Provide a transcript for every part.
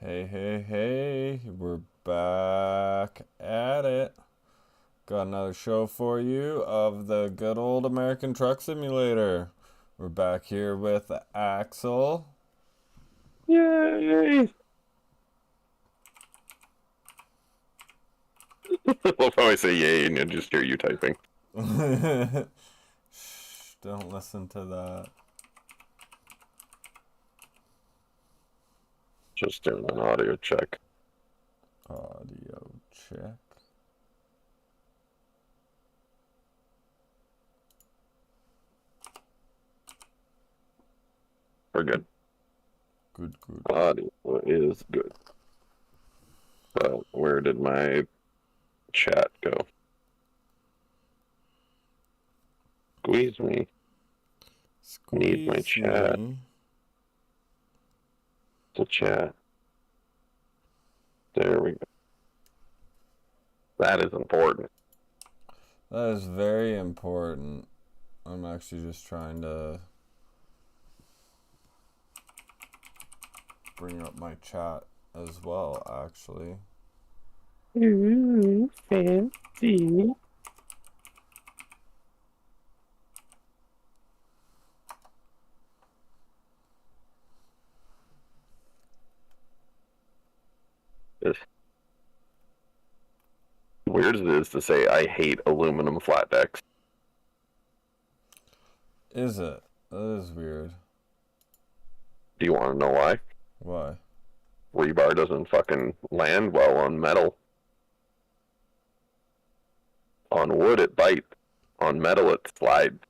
Hey, we're back at it. Got another show for you of the good old American Truck Simulator. We're back here with Axel. Yay! Love how I say yay and I just hear you typing. Shh, don't listen to that. Just doing an audio check. Audio check. We're good. Good. Audio is good. Well, where did my chat go? Squeeze me. Need my chat. To chat. There we go. That is important. That is very important. I'm actually just trying to bring up my chat as well, actually. Ooh, fancy. As weird as it is to say, I hate aluminum flat decks. Is it? That is weird. Do you want to know why? Why? Rebar doesn't fucking land well on metal. On wood, it bites. On metal, it slides.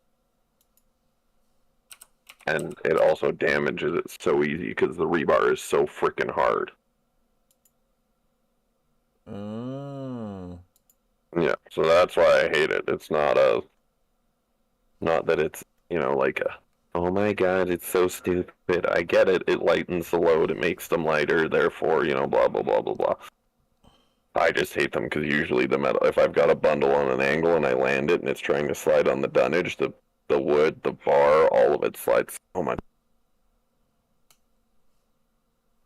And it also damages it so easy because the rebar is so freaking hard. Yeah, so that's why I hate it. It's not that it's, like oh my god, it's so stupid. I get it. It lightens the load. It makes them lighter. Therefore, blah, blah, blah, blah, blah. I just hate them because usually the metal, if I've got a bundle on an angle and I land it and it's trying to slide on the dunnage, the wood, the bar, all of it slides so much.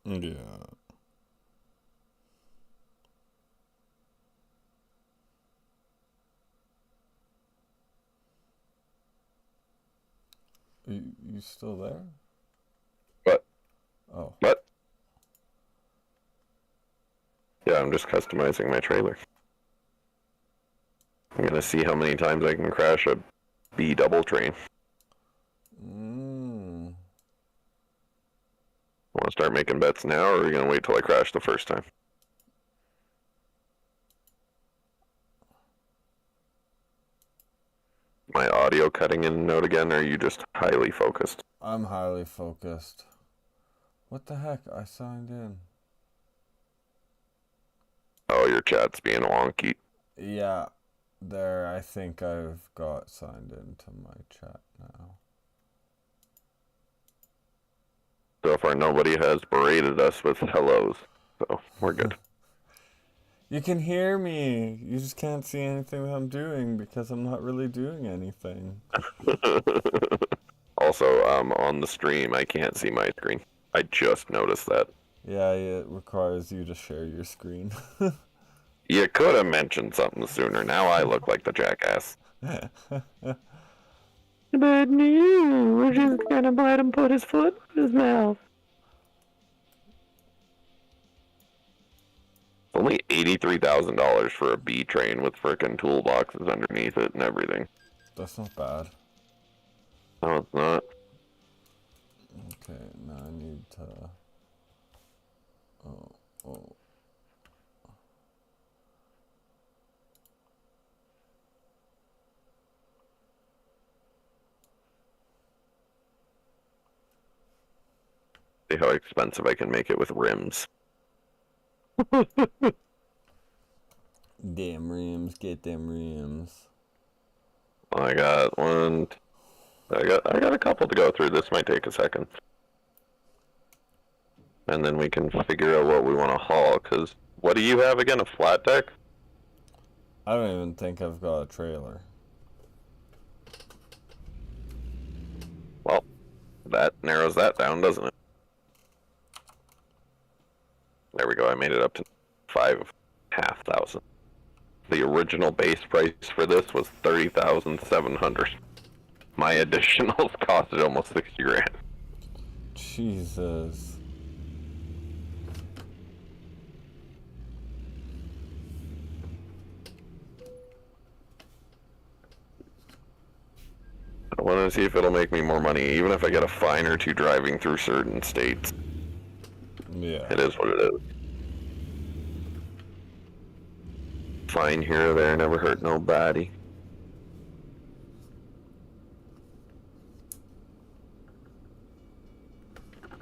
Yeah. You still there? But. Oh. But. Yeah, I'm just customizing my trailer. I'm gonna see how many times I can crash a B double train. Want to start making bets now, or are we gonna wait till I crash the first time? My audio cutting in and out again, or are you just highly focused? I'm highly focused. What the heck? I signed in. Oh, your chat's being wonky. Yeah, there. I think I've got signed into my chat now. So far, nobody has berated us with hellos, so we're good. You can hear me. You just can't see anything that I'm doing because I'm not really doing anything. Also, on the stream, I can't see my screen. I just noticed that. Yeah, it requires you to share your screen. You could have mentioned something sooner. Now I look like the jackass. But no, we're just gonna let him put his foot in his mouth. Only $83,000 for a B train with frickin' toolboxes underneath it and everything. That's not bad. No, it's not. Okay, now I need to... Oh. See how expensive I can make it with rims. Damn rims, get them rims. I got one. I got a couple to go through. This might take a second. And then we can figure out what we want to haul, because what do you have again? A flat deck? I don't even think I've got a trailer. Well, that narrows that down, doesn't it? made it up to 5,500. The original base price for this was 30,700. My additionals costed almost 60 grand. Jesus. I want to see if it'll make me more money, even if I get a fine or two driving through certain states. Yeah. It is what it is. Fine here or there, never hurt nobody.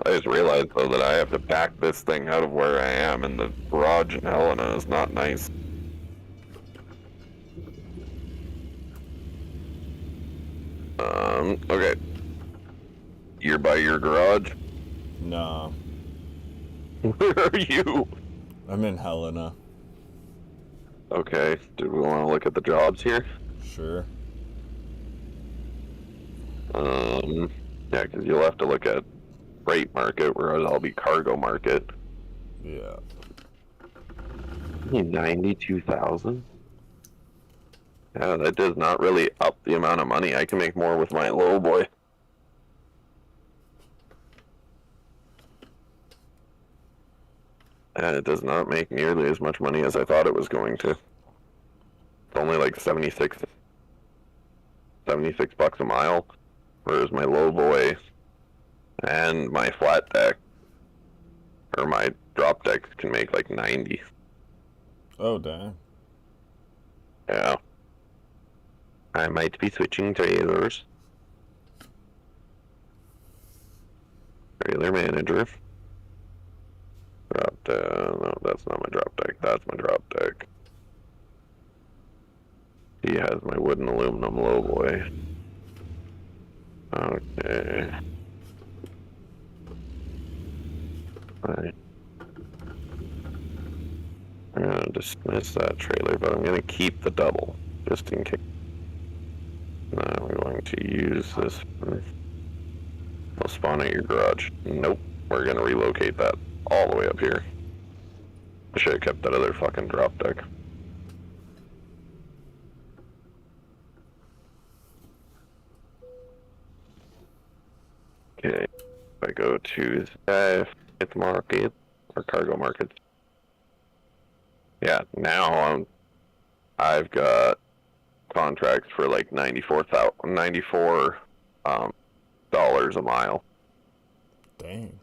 I just realized, though, that I have to back this thing out of where I am, and the garage in Helena is not nice. Okay. You're by your garage? Nah. Where are you? I'm in Helena. Okay, do we want to look at the jobs here? Sure. Yeah, because you'll have to look at freight market, whereas I'll be cargo market. Yeah. 92,000? Yeah, that does not really up the amount of money. I can make more with my low boy. And it does not make nearly as much money as I thought it was going to. It's only like 76 bucks a mile, whereas my low boy and my flat deck, or my drop deck, can make like 90. Oh, dang. Yeah. I might be switching trailers. Trailer manager. Drop deck. No, that's not my drop deck. That's my drop deck. He has my wood and aluminum low boy. Okay. Alright. I'm gonna dismiss that trailer, but I'm gonna keep the double, just in case. Now we're going to use this one. We'll spawn at your garage. Nope. We're gonna relocate that all the way up here. I should have kept that other fucking drop deck. Okay. If I go to the market, or cargo market. Yeah, now I've got contracts for like $94 dollars a mile. Dang.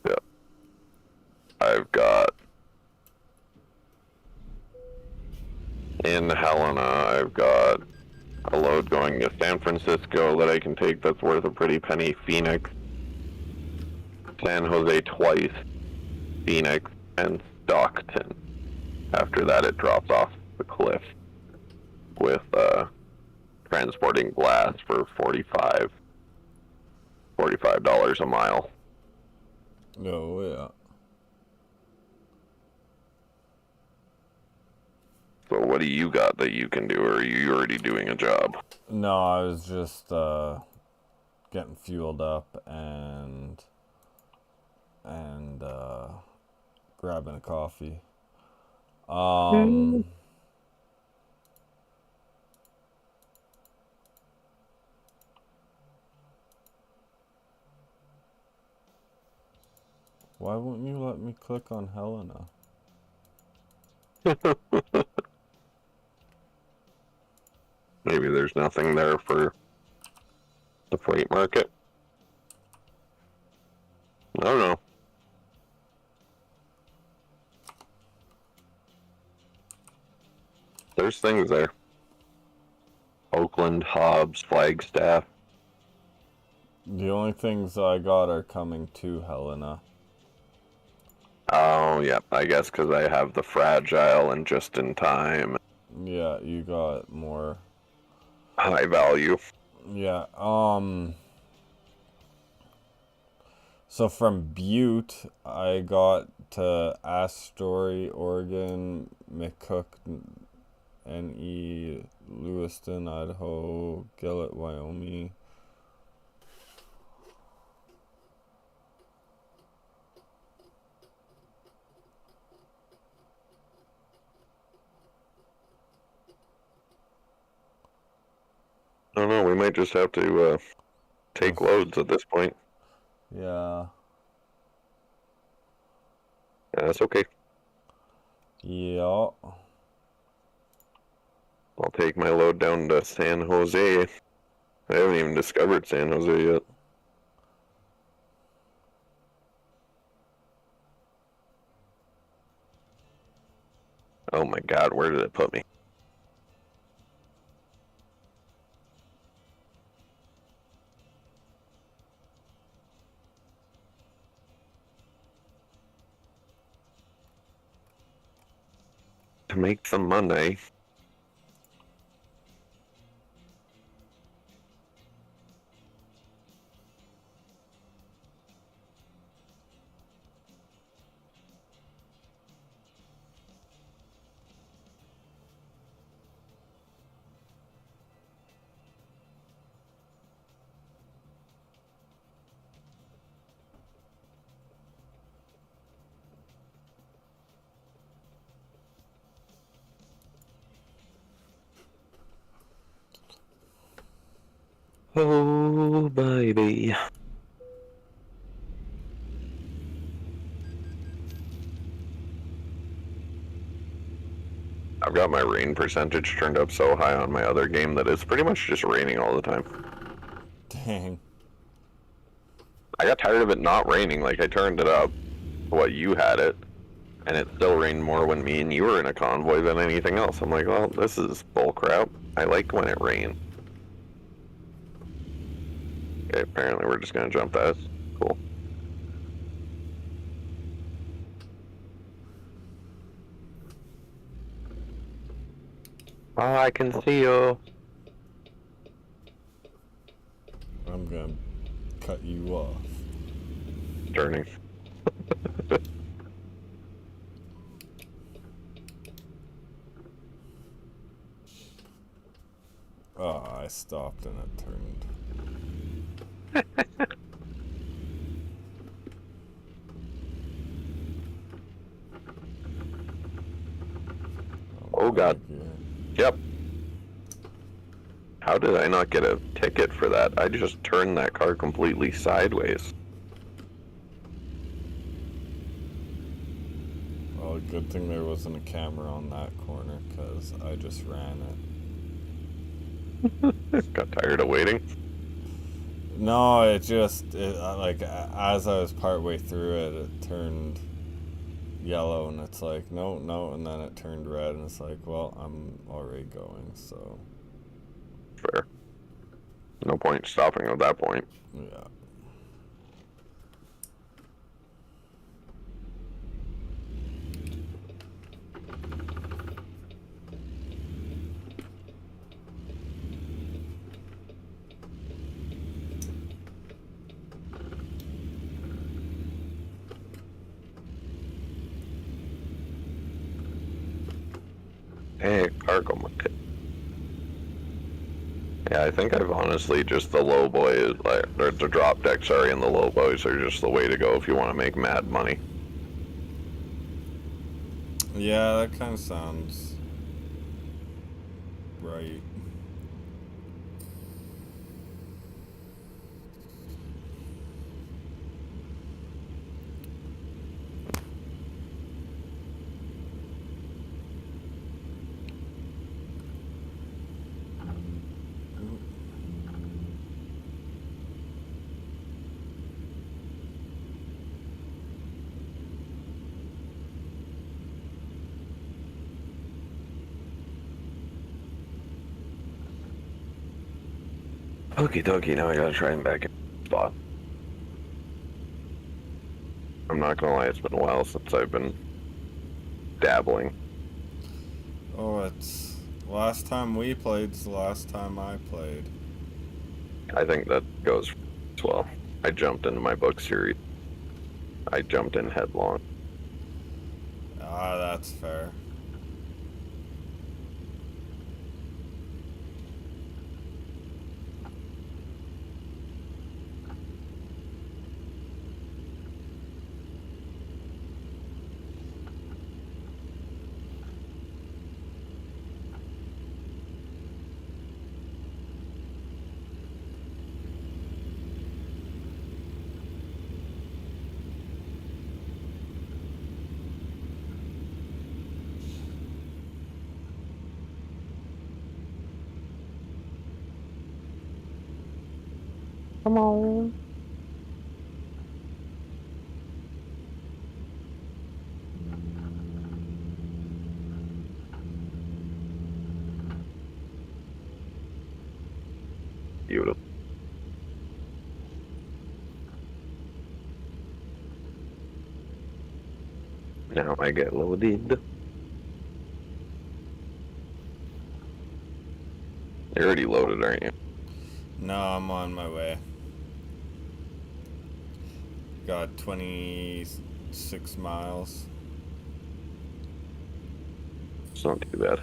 Yeah. I've got in Helena, I've got a load going to San Francisco that I can take that's worth a pretty penny. Phoenix, San Jose twice, Phoenix, and Stockton. After that, it drops off the cliff with transporting glass for $45 a mile. No, yeah. So what do you got that you can do, or are you already doing a job? No, I was just getting fueled up and grabbing a coffee. Why won't you let me click on Helena? Maybe there's nothing there for the freight market. I don't know. There's things there. Oakland, Hobbs, Flagstaff. The only things I got are coming to Helena. Oh, yeah, I guess because I have the fragile and just in time. Yeah, you got more. High value. Yeah, so from Butte, I got to Astoria, Oregon, McCook, NE, Lewiston, Idaho, Gillett, Wyoming. I don't know. We might just have to take loads at this point. Yeah. Yeah, that's okay. Yeah. I'll take my load down to San Jose. I haven't even discovered San Jose yet. Oh my god, where did it put me? To make some money. Oh, baby. I've got my rain percentage turned up so high on my other game that it's pretty much just raining all the time. Dang. I got tired of it not raining. Like, I turned it up to what you had it, and it still rained more when me and you were in a convoy than anything else. I'm like, well, this is bull crap. I like when it rains. Okay, apparently we're just gonna jump that. Cool. Oh, I can see you. I'm gonna cut you off. Turning. Oh, I stopped and it turned. Oh god. Yep. How did I not get a ticket for that? I just turned that car completely sideways. Well, good thing there wasn't a camera on that corner, because I just ran it. Got tired of waiting. No, it just, like, as I was partway through it, it turned yellow, and it's like, no, no, and then it turned red, and it's like, well, I'm already going, so. Fair. No point stopping at that point. Yeah. Hey, cargo market. Yeah, I think I've honestly just the low boy is like, or the drop deck, sorry, and the low boys are just the way to go if you want to make mad money. Yeah, that kind of sounds right. Okie dokie, now I gotta try and back in spot. I'm not gonna lie, it's been a while since I've been dabbling. Oh, it's last time we played's the last time I played. I think that goes as well. I jumped into my book series. I jumped in headlong. Ah, that's fair. Come on. Beautiful. Now I get loaded. You're already loaded, aren't you? No, I'm on my way. Got 26 miles. It's not too bad.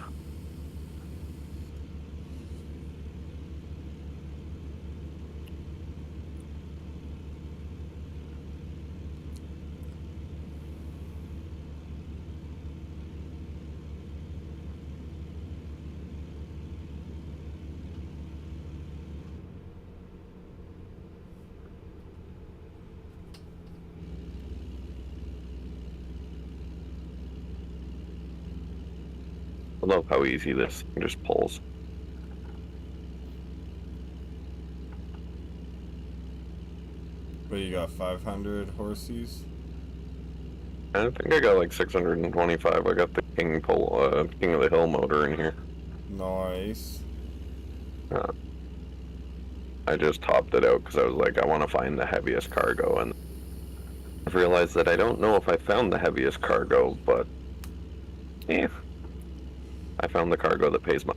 I love how easy this thing just pulls. But you got 500 horses? I think I got like 625. I got the King King of the Hill motor in here. Nice. Uh, I just topped it out because I was like, I want to find the heaviest cargo, and I've realized that I don't know if I found the heaviest cargo, but yeah, I found the cargo that pays my.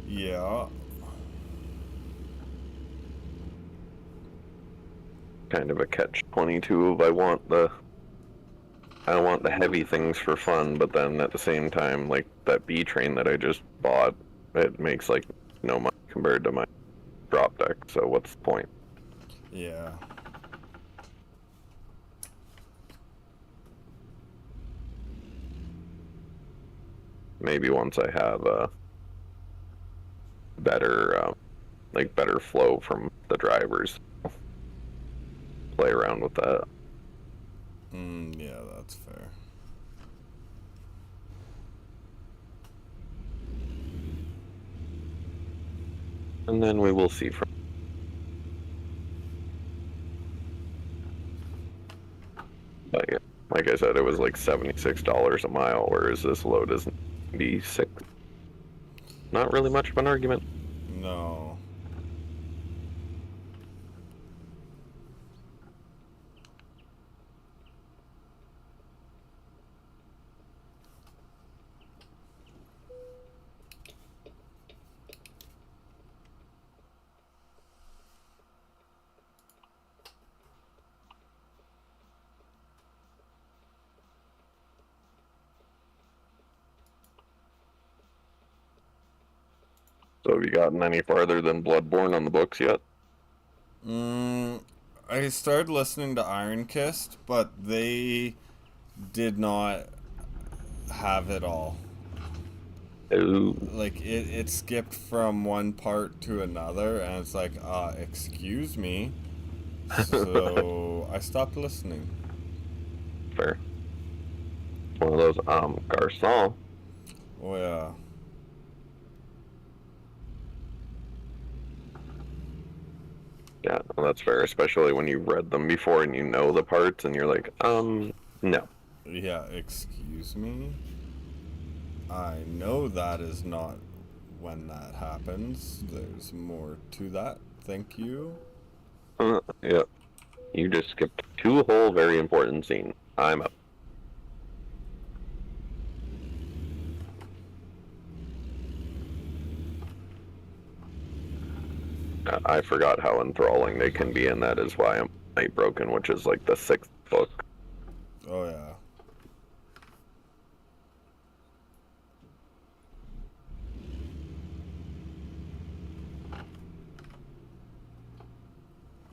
Yeah. Kind of a catch-22 of I want the heavy things for fun, but then at the same time, like that B train that I just bought, it makes like no money compared to my drop deck. So what's the point? Yeah. Maybe once I have a better, better flow from the drivers, play around with that. Yeah, that's fair. And then we will see from. But yeah, like I said, it was like $76 a mile, whereas this load is 96. Not really much of an argument. No. So have you gotten any farther than Bloodborne on the books yet? I started listening to Iron Kist, but they did not have it all. Ooh. Like it skipped from one part to another, and it's like, excuse me. So I stopped listening. Fair. One of those, Garcon. Oh yeah. Yeah, well, that's fair, especially when you've read them before and you know the parts and you're like, no. Yeah, excuse me. I know that is not when that happens. There's more to that. Thank you. Yeah. You just skipped two whole very important scenes. I'm up. I forgot how enthralling they can be, and that is why I'm Night Broken, which is like the sixth book. Oh yeah.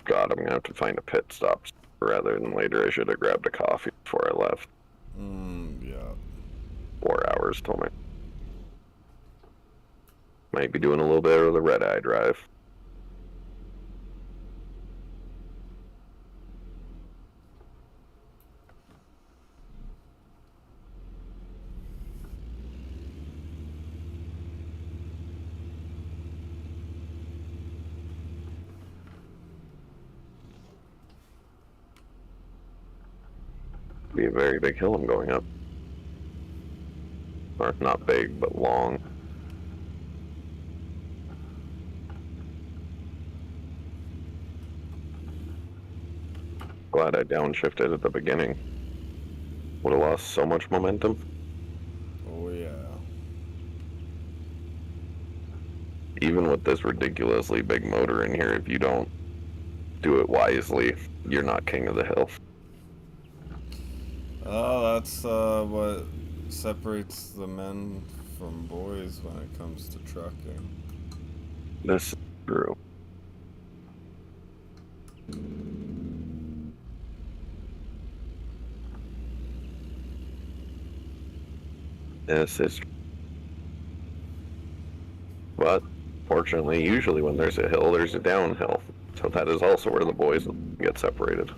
God, I'm gonna have to find a pit stop rather than later. I should have grabbed a coffee before I left. Yeah. 4 hours till me. Might be doing a little bit of the red eye drive. Be a very big hill I'm going up. Or not big, but long. Glad I downshifted at the beginning. Would have lost so much momentum. Oh yeah. Even with this ridiculously big motor in here, if you don't do it wisely, you're not king of the hill. Oh, that's what separates the men from boys when it comes to trucking. This is true. This is true. But fortunately, usually when there's a hill, there's a downhill. So that is also where the boys get separated.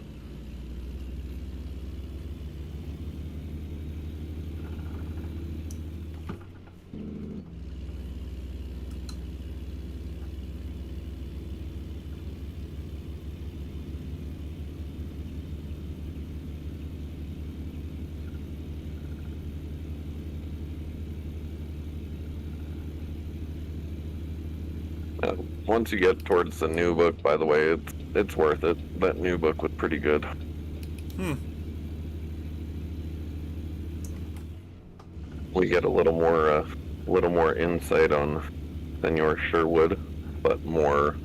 Once you get towards the new book, by the way, it's worth it. That new book was pretty good. We get a little more insight on Senor Sherwood, but more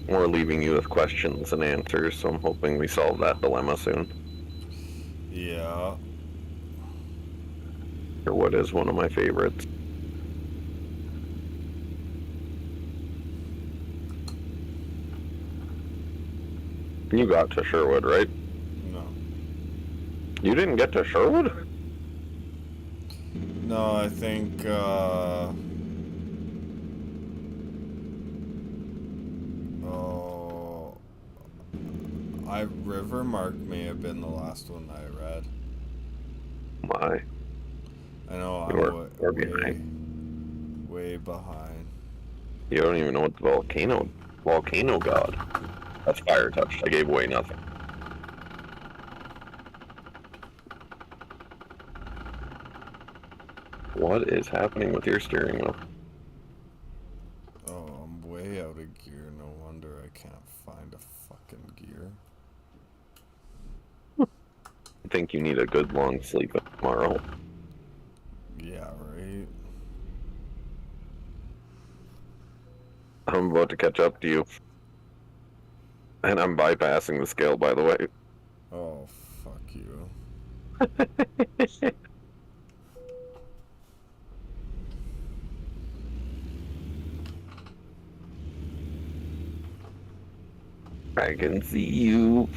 leaving you with questions and answers. So I'm hoping we solve that dilemma soon. Yeah. Sherwood is one of my favorites. You got to Sherwood, right? No. You didn't get to Sherwood? No, I think oh, Rivermark may have been the last one I read. My. I know You're I'm way behind. You don't even know what the volcano god. That's fire touched. I gave away nothing. What is happening with your steering wheel? Oh, I'm way out of gear. No wonder I can't find a fucking gear. I think you need a good long sleep tomorrow. Yeah, right? I'm about to catch up to you. And I'm bypassing the scale, by the way. Oh, fuck you. I can see you.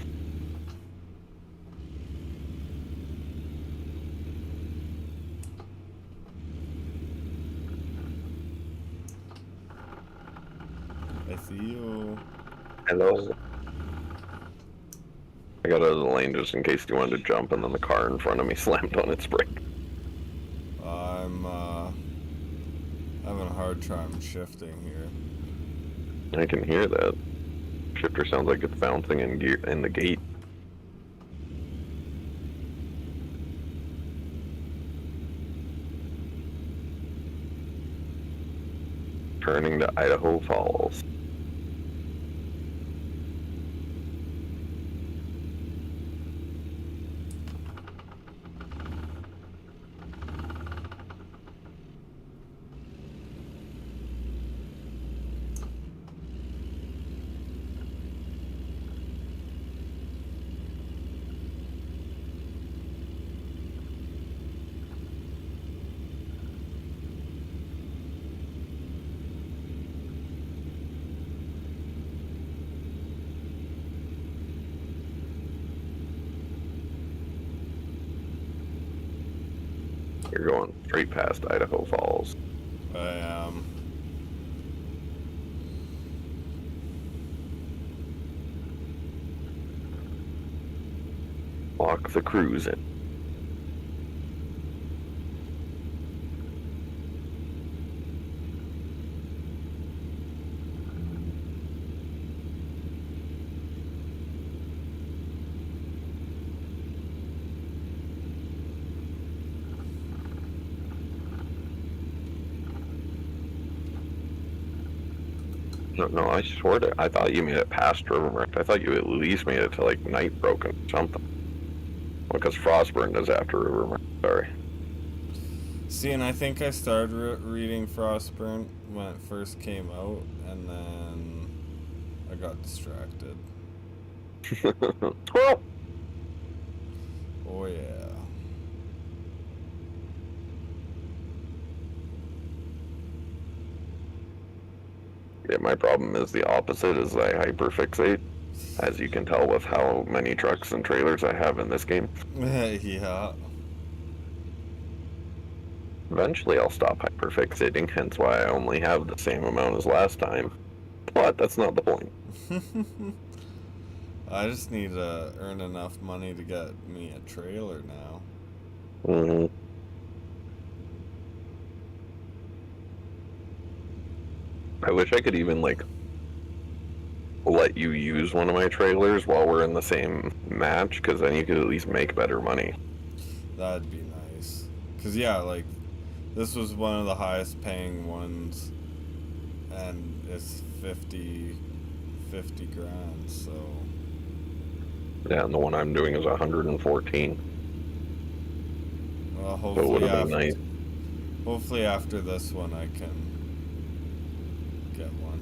I see you. Hello. I got out of the lane just in case you wanted to jump, and then the car in front of me slammed on its brake. I'm having a hard time shifting here. I can hear that. Shifter sounds like it's bouncing in gear in the gate. Turning to Idaho Falls. You're going straight past Idaho Falls. I am. Lock the cruise in. No, I swear to, I thought you made it past Rivermark. I thought you at least made it to like Night Broken or something. Because Frostburn is after Rivermark. Sorry. See, and I think I started reading Frostburn when it first came out, and then I got distracted. Squirrel! Oh yeah. Yeah, my problem is the opposite, is I hyperfixate, as you can tell with how many trucks and trailers I have in this game. Yeah. Eventually I'll stop hyperfixating, hence why I only have the same amount as last time. But that's not the point. I just need to earn enough money to get me a trailer now. Mm-hmm. I wish I could even, like, let you use one of my trailers while we're in the same match, because then you could at least make better money. That'd be nice. Cause yeah, like, this was one of the highest paying ones, and it's 50 grand, so. Yeah, and the one I'm doing is 114. Well, So it would have been nice. hopefully after this one I can get one.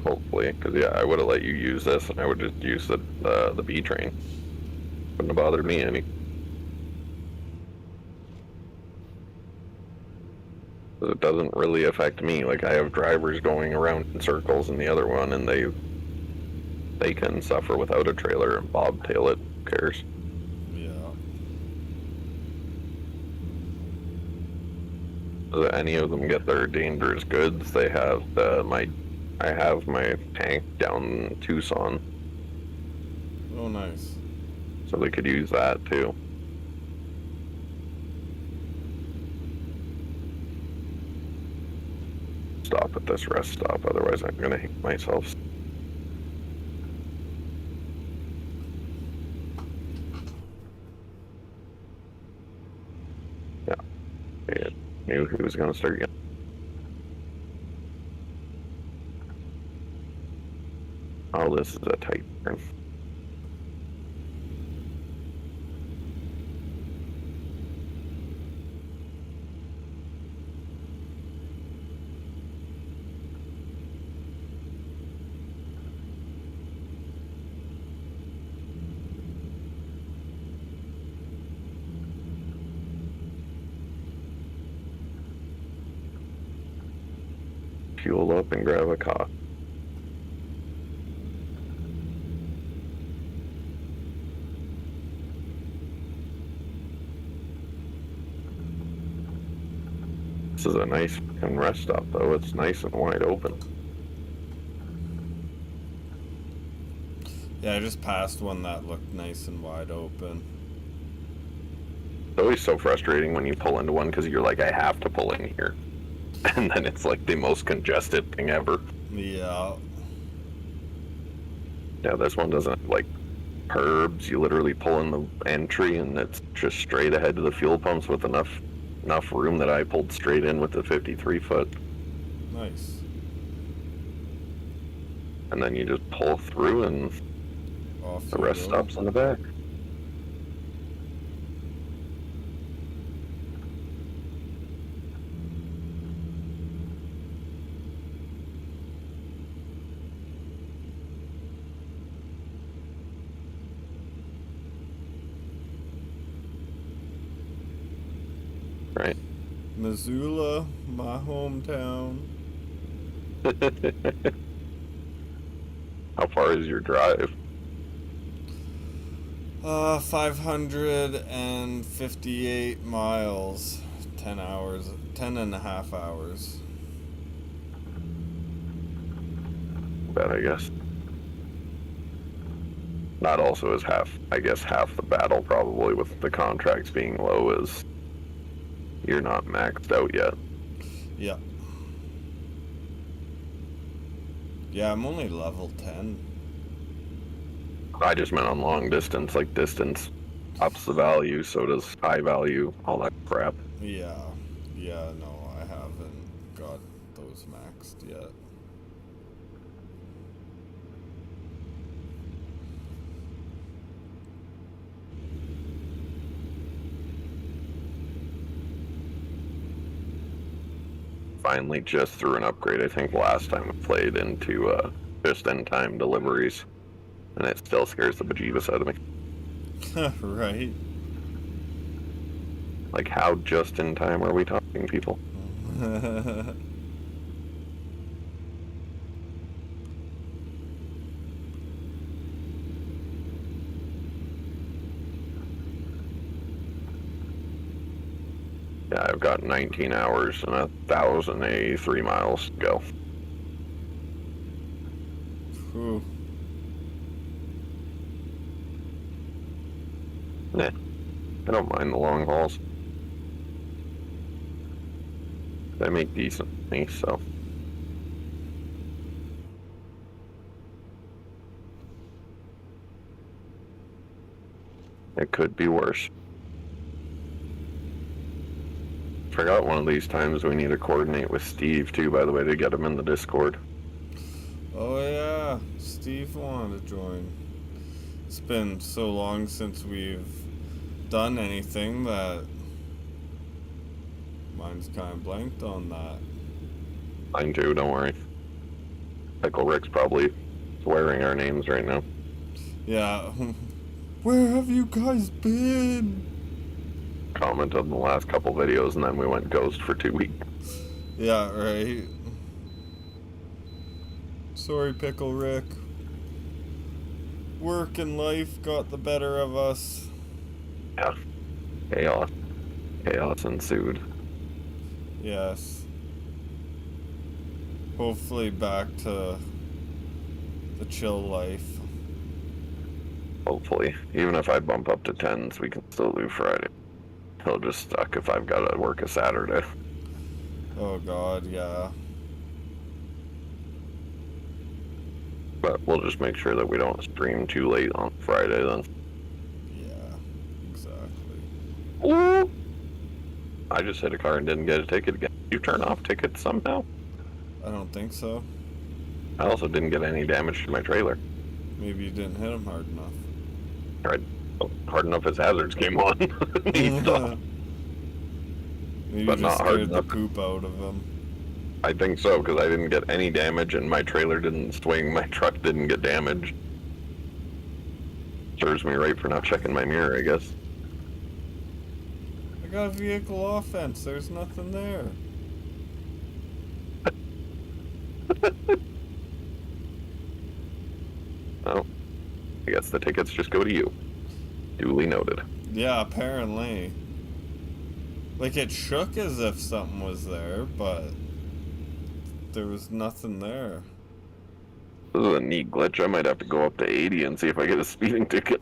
Hopefully, because yeah, I would have let you use this, and I would just use the B train. Wouldn't have bothered me any. It doesn't really affect me. Like, I have drivers going around in circles in the other one, and they can suffer without a trailer and bobtail it. Who cares? Yeah. So any of them get their dangerous goods, they have I have my tank down in Tucson, Oh, nice. so they could use that too. Stop at this rest stop, otherwise I'm gonna hate myself. Yeah, I knew he was gonna start getting. Oh, this is a tight turn. Fuel up and grab a coffee. This is a nice fucking rest stop, though. It's nice and wide open. Yeah, I just passed one that looked nice and wide open. It's always so frustrating when you pull into one because you're like, I have to pull in here. And then it's like the most congested thing ever. Yeah. Yeah, this one doesn't like curbs. You literally pull in the entry and it's just straight ahead to the fuel pumps with enough room that I pulled straight in with the 53 foot. Nice. And then you just pull through and Off the you rest go. stops in the back. Right. Missoula, my hometown. How far is your drive? 558 miles. 10 hours. 10 and a half hours. Bet, I guess. That also is half the battle, probably, with the contracts being low, is you're not maxed out yet. Yeah. Yeah, I'm only level 10. I just meant on long distance. Like, distance ups the value, so does high value, all that crap. Yeah. Yeah, no, I haven't got those maxed yet. finally just threw an upgrade, I think, last time we played into just-in-time deliveries. And it still scares the bejeebus out of me. Right. Like, how just-in-time are we talking, people? Yeah, I've got 19 hours and 1,083 miles to go. Whew. Nah, I don't mind the long hauls. I make decent money, so. It could be worse. Forgot one of these times we need to coordinate with Steve too, by the way, to get him in the Discord. Oh yeah, Steve wanted to join. It's been so long since we've done anything that mine's kind of blanked on that. Mine too, don't worry. Pickle Rick's probably swearing our names right now. Yeah. Where have you guys been? Commented on the last couple videos and then we went ghost for 2 weeks. Yeah, right. Sorry, Pickle Rick. Work and life got the better of us. Yeah. Chaos. Chaos ensued. Yes. Hopefully back to the chill life. Hopefully. Even if I bump up to 10s, we can still do Friday. He'll just suck if I've got to work a Saturday. Oh god, yeah. But we'll just make sure that we don't stream too late on Friday then. Yeah, exactly. Ooh. I just hit a car and didn't get a ticket again. You turn off tickets somehow? I don't think so. I also didn't get any damage to my trailer. Maybe you didn't hit him hard enough. Tried hard enough as hazards came on. He stopped. Maybe you But just not hard scared the enough. poop out of him. I think so, because I didn't get any damage and my trailer didn't swing, my truck didn't get damaged. Serves me right for not checking my mirror, I guess. I got a vehicle offense. There's nothing there. Well, I guess the tickets just go to you. Duly noted. Yeah, apparently. Like, it shook as if something was there, but there was nothing there. This is a neat glitch. I might have to go up to 80 and see if I get a speeding ticket.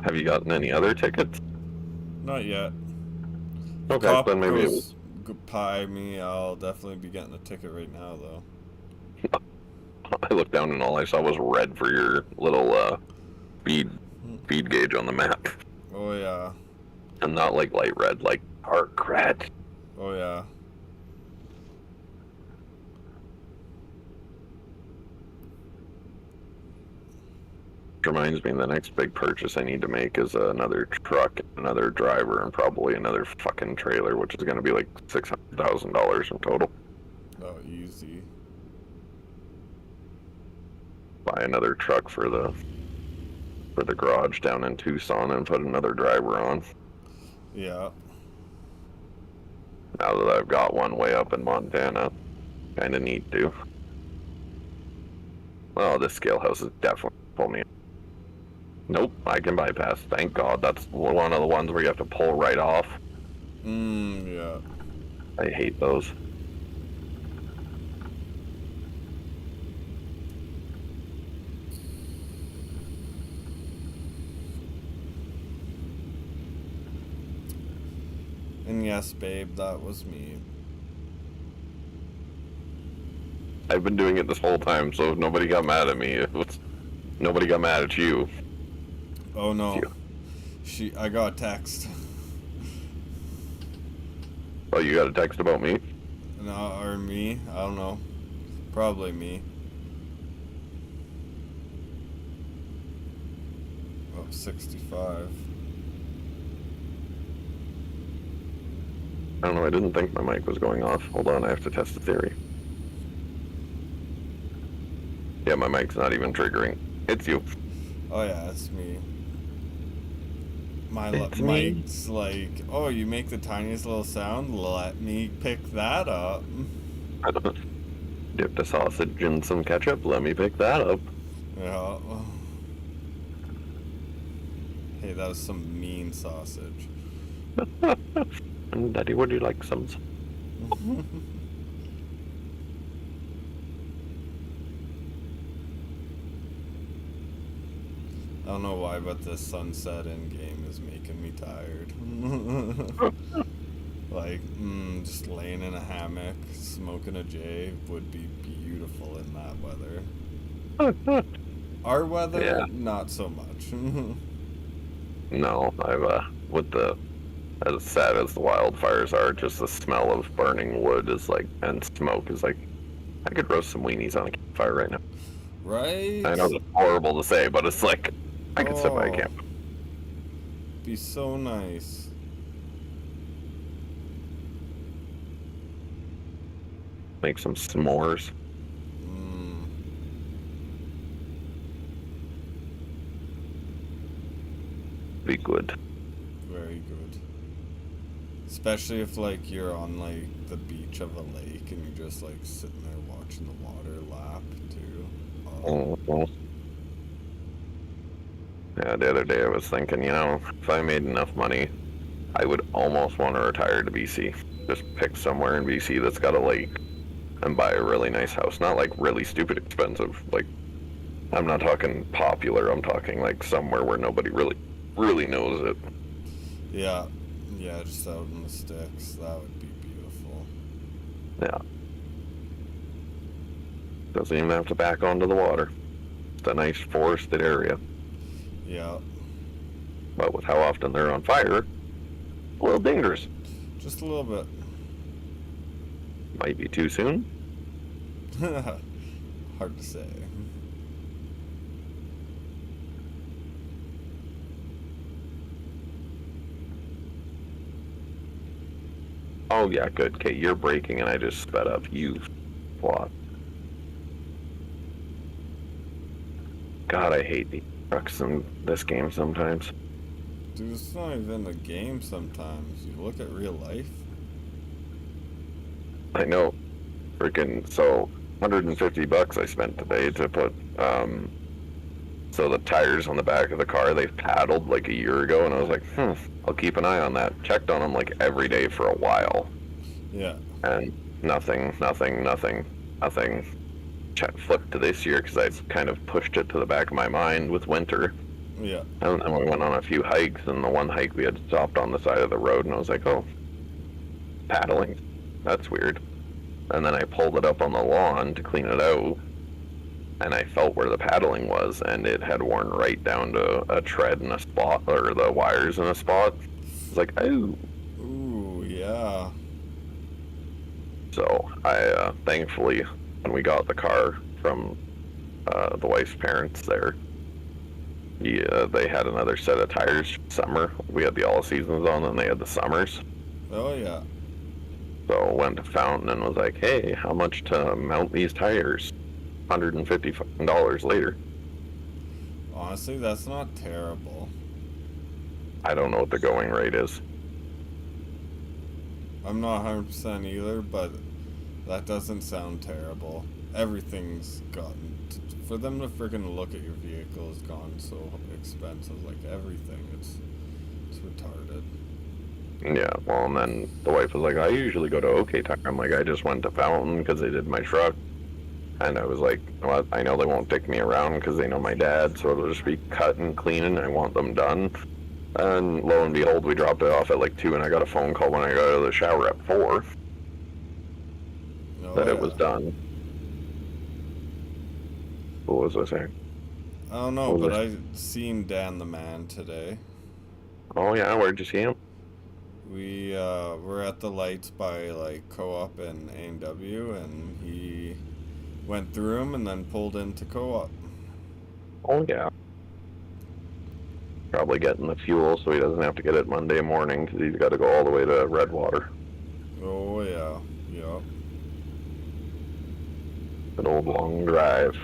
Have you gotten any other tickets? Not yet. Okay, Cop then maybe it goes pie me. I'll definitely be getting a ticket right now, though. I looked down and all I saw was red for your little speed gauge on the map. Oh yeah. And not like light red, like dark red. Oh yeah. Which reminds me, the next big purchase I need to make is another truck, another driver, and probably another fucking trailer, which is going to be like $600,000 in total. Oh, easy. Buy another truck for the garage down in Tucson and put another driver on. Yeah. Now that I've got one way up in Montana, kind of need to. Oh, this scale house is definitely pull me. Nope, I can bypass. Thank God. That's one of the ones where you have to pull right off. Yeah. I hate those. And yes, babe, that was me. I've been doing it this whole time, so nobody got mad at me. Nobody got mad at you. Oh no. You. I got a text. Oh, you got a text about me? No, or me? I don't know. Probably me. 65. I don't know, I didn't think my mic was going off. Hold on, I have to test the theory. Yeah, my mic's not even triggering. It's you. Oh yeah, it's me. My It's me. mic's like, oh, you make the tiniest little sound? Let me pick that up. Dipped a sausage in some ketchup. Let me pick that up. Yeah. Hey, that was some mean sausage. And Daddy, would you like some? I don't know why, but the sunset in game is making me tired. Like, just laying in a hammock, smoking a J would be beautiful in that weather. Our weather, Yeah. not so much. No, with the, as sad as the wildfires are, just the smell of burning wood is like, and smoke is like, I could roast some weenies on a campfire right now. Right? I know that's horrible to say, but it's like, I could sit by a Oh, camp. be so nice. Make some s'mores. Mm, Be good. very good. Especially if like you're on like the beach of a lake and you're just like sitting there watching the water lap too. Oh, Mhm. Yeah, the other day I was thinking, if I made enough money, I would almost want to retire to BC. Just pick somewhere in BC that's got a lake and buy a really nice house. Not like really stupid expensive. Like, I'm not talking popular. I'm talking like somewhere where nobody really knows it. yeah. Yeah, just out in the sticks. That would be beautiful. Yeah. Doesn't even have to back onto the water. It's a nice forested area. Yeah. But with how often they're on fire, a little dangerous. Just a little bit. Might be too soon. Hard to say. Oh yeah, good. Okay, you're braking and I just sped up. You plot. God, I hate the trucks in this game sometimes. Dude, it's not even a game sometimes. You look at real life. I know. Freaking, so $150 I spent today to put, so the tires on the back of the car, they paddled like a year ago, and I was like, I'll keep an eye on that. Checked on them like every day for a while. Yeah. And nothing. Flipped to this year because I kind of pushed it to the back of my mind with winter. Yeah. And then we went on a few hikes, and the one hike we had stopped on the side of the road, and I was like, oh, paddling. That's weird. And then I pulled it up on the lawn to clean it out, and I felt where the paddling was, and it had worn right down to a tread in a spot, or the wires in a spot. I was like, oh. Ooh, yeah. So I, thankfully, when we got the car from the wife's parents there, they had another set of tires summer. We had the all seasons on, and they had the summers. Oh, yeah. So went to Fountain and was like, hey, how much to mount these tires? $150 later. Honestly, that's not terrible. I don't know what the going rate is. I'm not 100% either, but that doesn't sound terrible. Everything's gotten... For them to freaking look at your vehicle has gone so expensive. Like, everything. It's retarded. Yeah, well, and then the wife was like, I usually go to OK Tire. I'm like, I just went to Fountain because they did my truck. And I was like, well, I know they won't take me around because they know my dad, so it'll just be cut and clean, and I want them done. And lo and behold, we dropped it off at like 2, and I got a phone call when I got out of the shower at 4 Oh, that yeah. it was done. What was I saying? I don't know, What was but I- I seen Dan the Man today. Oh yeah, where'd you see him? We were at the lights by like Co-op and A&W, and he went through them and then pulled into Co-op. Oh yeah. Probably getting the fuel so he doesn't have to get it Monday morning because he's got to go all the way to Redwater. Oh, yeah. Yep. An old long drive.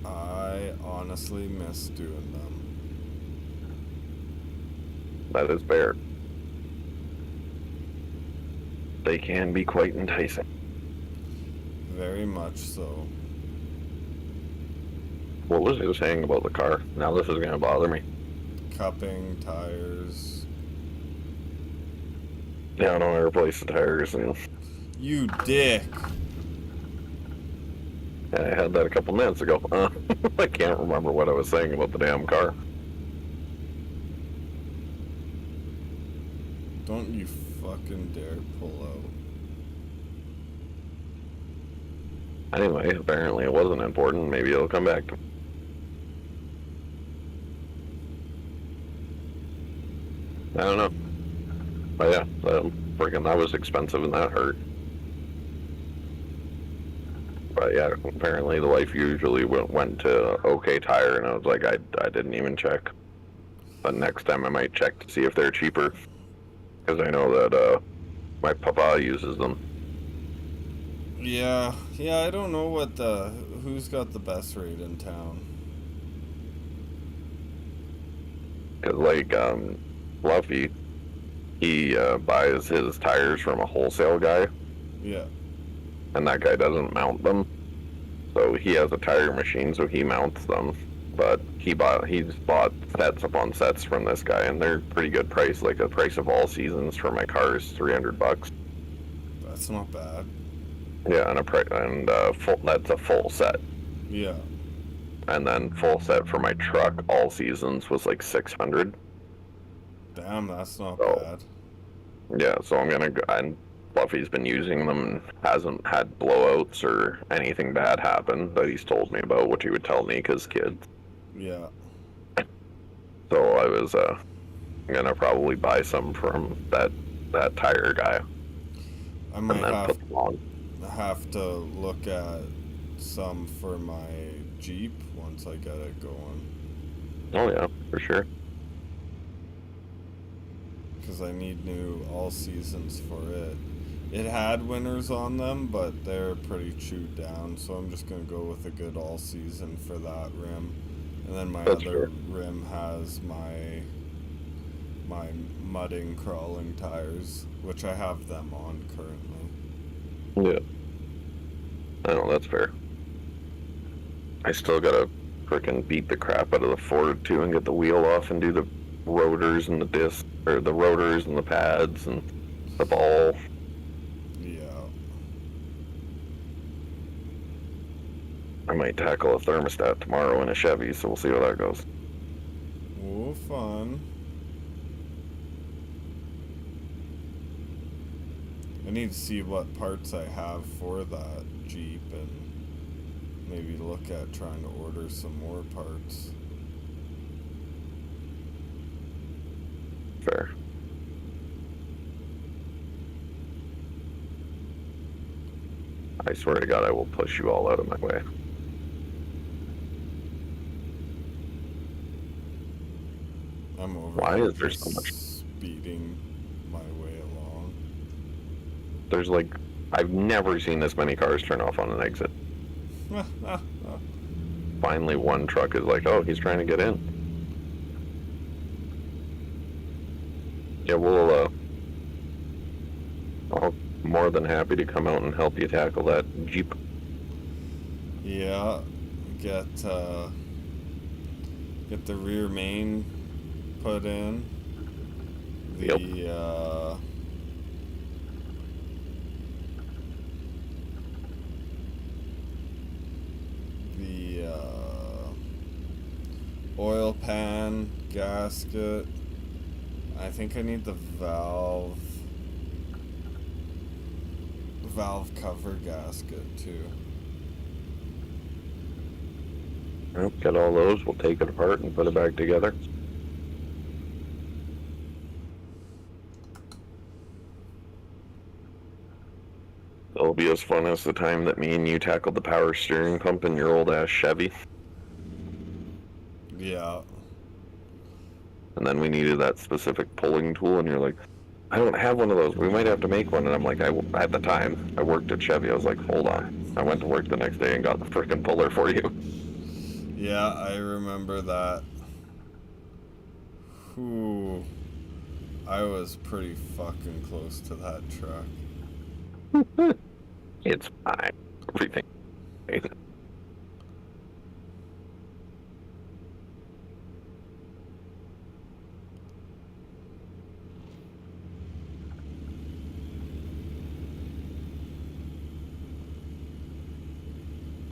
I honestly miss doing them. That is fair. They can be quite enticing. Very much so. What was I saying about the car? Now this is going to bother me. Cupping, tires. Yeah, I don't want to replace the tires. And You dick! I had that a couple minutes ago. I can't remember what I was saying about the damn car. Don't you fucking dare pull out. Anyway, apparently it wasn't important. Maybe it'll come back. I don't know. But yeah, freaking that was expensive and that hurt. But yeah, apparently the wife usually went to OK Tire, and I was like, I didn't even check. But next time I might check to see if they're cheaper, because I know that my papa uses them. Yeah, I don't know who's got the best rate in town. Cause like Fluffy, he buys his tires from a wholesale guy. Yeah. And that guy doesn't mount them. So he has a tire machine, so he mounts them. But he's bought sets upon sets from this guy, and they're pretty good price. Like the price of all seasons for my car is $300. That's not bad. Yeah, and that's a full set. Yeah. And then full set for my truck all seasons was like $600. Damn, that's not bad. Yeah, so I'm gonna go, and Fluffy's been using them and hasn't had blowouts or anything bad happen that he's told me about, which he would tell me because kids. Yeah. So I was gonna probably buy some from that tire guy. I might have to look at some for my Jeep once I get it going. Oh yeah, for sure. Because I need new all seasons for it. It had winters on them, but they're pretty chewed down, so I'm just going to go with a good all season for that rim. And then my other rim has my mudding crawling tires, which I have them on currently. Yeah. I know, that's fair. I still gotta frickin' beat the crap out of the Ford too and get the wheel off and do the rotors and the disc, or the rotors and the pads and the ball. Yeah. I might tackle a thermostat tomorrow in a Chevy, so we'll see how that goes. Oh, fun. I need to see what parts I have for that Jeep and maybe look at trying to order some more parts. Fair. I swear to God, I will push you all out of my way. I'm over. Why is there so much speeding my way along? There's like, I've never seen this many cars turn off on an exit. Finally, one truck is like, oh, he's trying to get in. Yeah, I'm more than happy to come out and help you tackle that Jeep. Yeah, get the rear main put in. The oil pan, gasket. I think I need the valve cover gasket too. Well, get all those, we'll take it apart and put it back together. It'll be as fun as the time that me and you tackled the power steering pump in your old ass Chevy. Yeah. And then we needed that specific pulling tool, and you're like, I don't have one of those. We might have to make one. And I'm like, at the time, I worked at Chevy. I was like, hold on. I went to work the next day and got the frickin' puller for you. Yeah, I remember that. Whew. I was pretty fucking close to that truck. It's fine. Everything.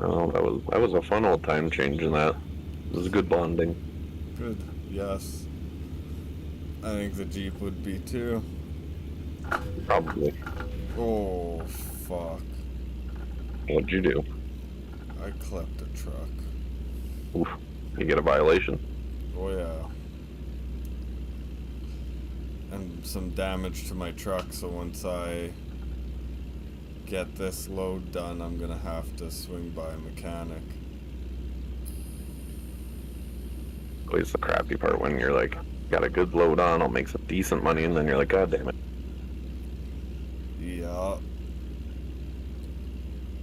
Oh, that was a fun old time changing that. It was good bonding. Good. Yes. I think the Jeep would be too. Probably. Oh, fuck. What'd you do? I clipped a truck. Oof. You get a violation. Oh, yeah. And some damage to my truck, so once I get this load done, I'm gonna have to swing by a mechanic. Always the crappy part when you're like, got a good load on, I'll make some decent money, and then you're like, God damn it. Yeah.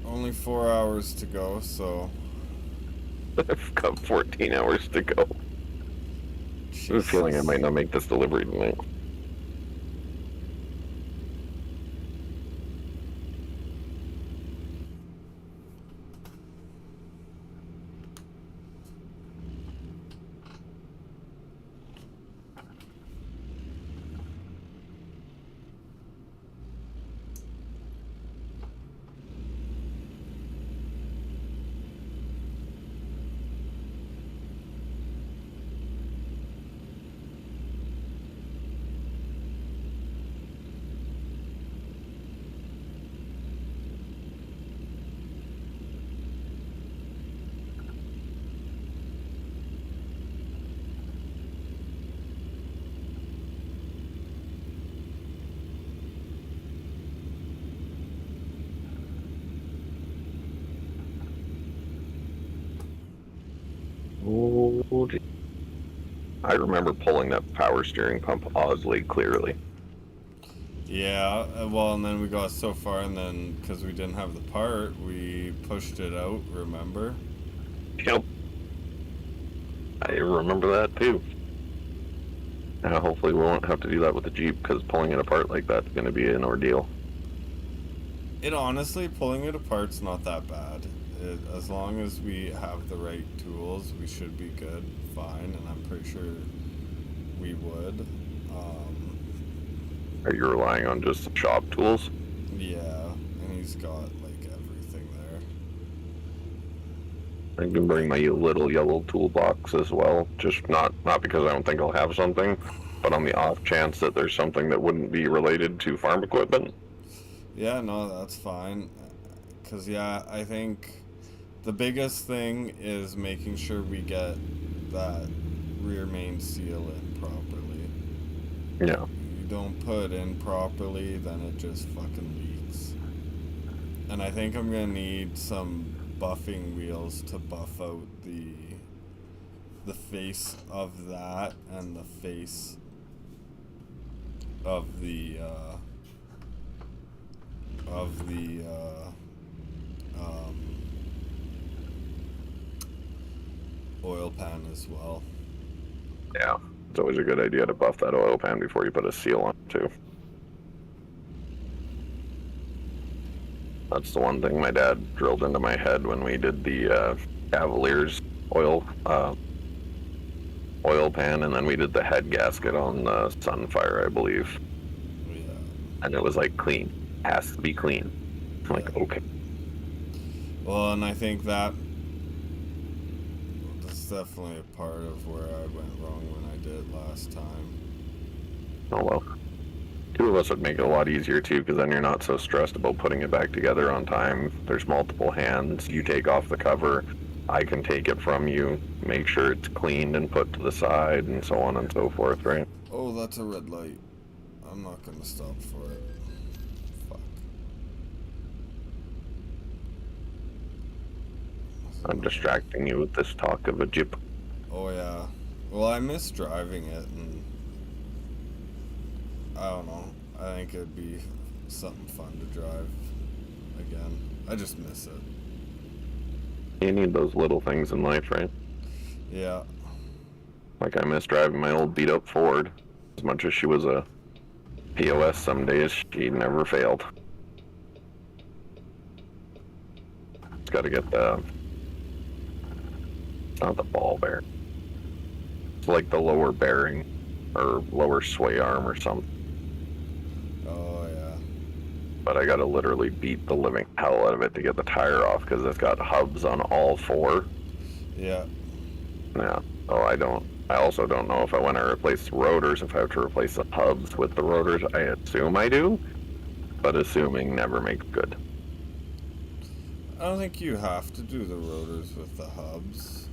Only 4 hours to go, so. I've got 14 hours to go. I have a feeling I might not make this delivery tonight. Oh, gee. I remember pulling that power steering pump oddly clearly. Yeah, well, and then we got so far, and then because we didn't have the part, we pushed it out, remember? Yep. I remember that too. Now, hopefully we won't have to do that with the Jeep, because pulling it apart like that's going to be an ordeal. It honestly, pulling it apart's not that bad. As long as we have the right tools, we should be good, fine, and I'm pretty sure we would. Are you relying on just shop tools? Yeah, and he's got like everything there. I can bring my little yellow toolbox as well, just not because I don't think I'll have something, but on the off chance that there's something that wouldn't be related to farm equipment. Yeah, no, that's fine. Because, yeah, I think the biggest thing is making sure we get that rear main seal in properly. Yeah. You don't put in properly, then it just fucking leaks. And I think I'm gonna need some buffing wheels to buff out the face of that and the face of the oil pan as well. Yeah. It's always a good idea to buff that oil pan before you put a seal on it too. That's the one thing my dad drilled into my head when we did the Cavaliers oil pan, and then we did the head gasket on the Sunfire, I believe. Yeah. And it was like clean. Has to be clean. I'm like, okay. Well, and I think that's definitely a part of where I went wrong when I did last time. Oh well. Two of us would make it a lot easier too, because then you're not so stressed about putting it back together on time. There's multiple hands. You take off the cover. I can take it from you, make sure it's cleaned and put to the side, and so on and so forth, right? Oh, that's a red light. I'm not gonna stop for it. Fuck. I'm distracting you with this talk of a Jeep. Oh yeah. Well, I miss driving it, and I don't know. I think it'd be something fun to drive again. I just miss it. You need those little things in life, right? Yeah. Like I miss driving my old beat up Ford. As much as she was a POS some days, she never failed. It's got to get the, it's not the ball bearing. It's like the lower bearing or lower sway arm or something. Oh yeah. But I got to literally beat the living hell out of it to get the tire off because it's got hubs on all four. Yeah. Yeah. Oh, I also don't know if I want to replace the rotors, if I have to replace the hubs with the rotors. I assume I do, but assuming never makes good. I don't think you have to do the rotors with the hubs.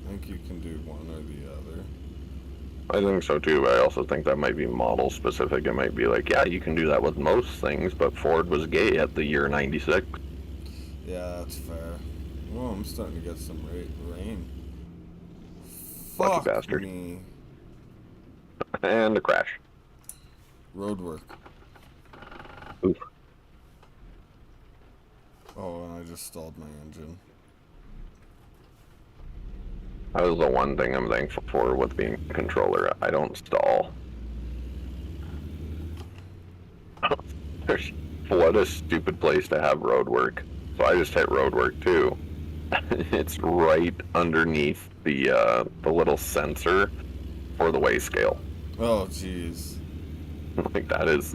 I think you can do one or the other. I think so too, but I also think that might be model specific. It might be like, yeah, you can do that with most things, but Ford was gay at the year 96. Yeah, that's fair. Oh, I'm starting to get some rain. Lucky Fuck bastard. me. And a crash. Road work. Oof. Oh, and I just stalled my engine. That was the one thing I'm thankful for with being a controller. I don't stall. What a stupid place to have road work. So I just hit road work too. It's right underneath the little sensor for the weigh scale. Oh, jeez. Like that is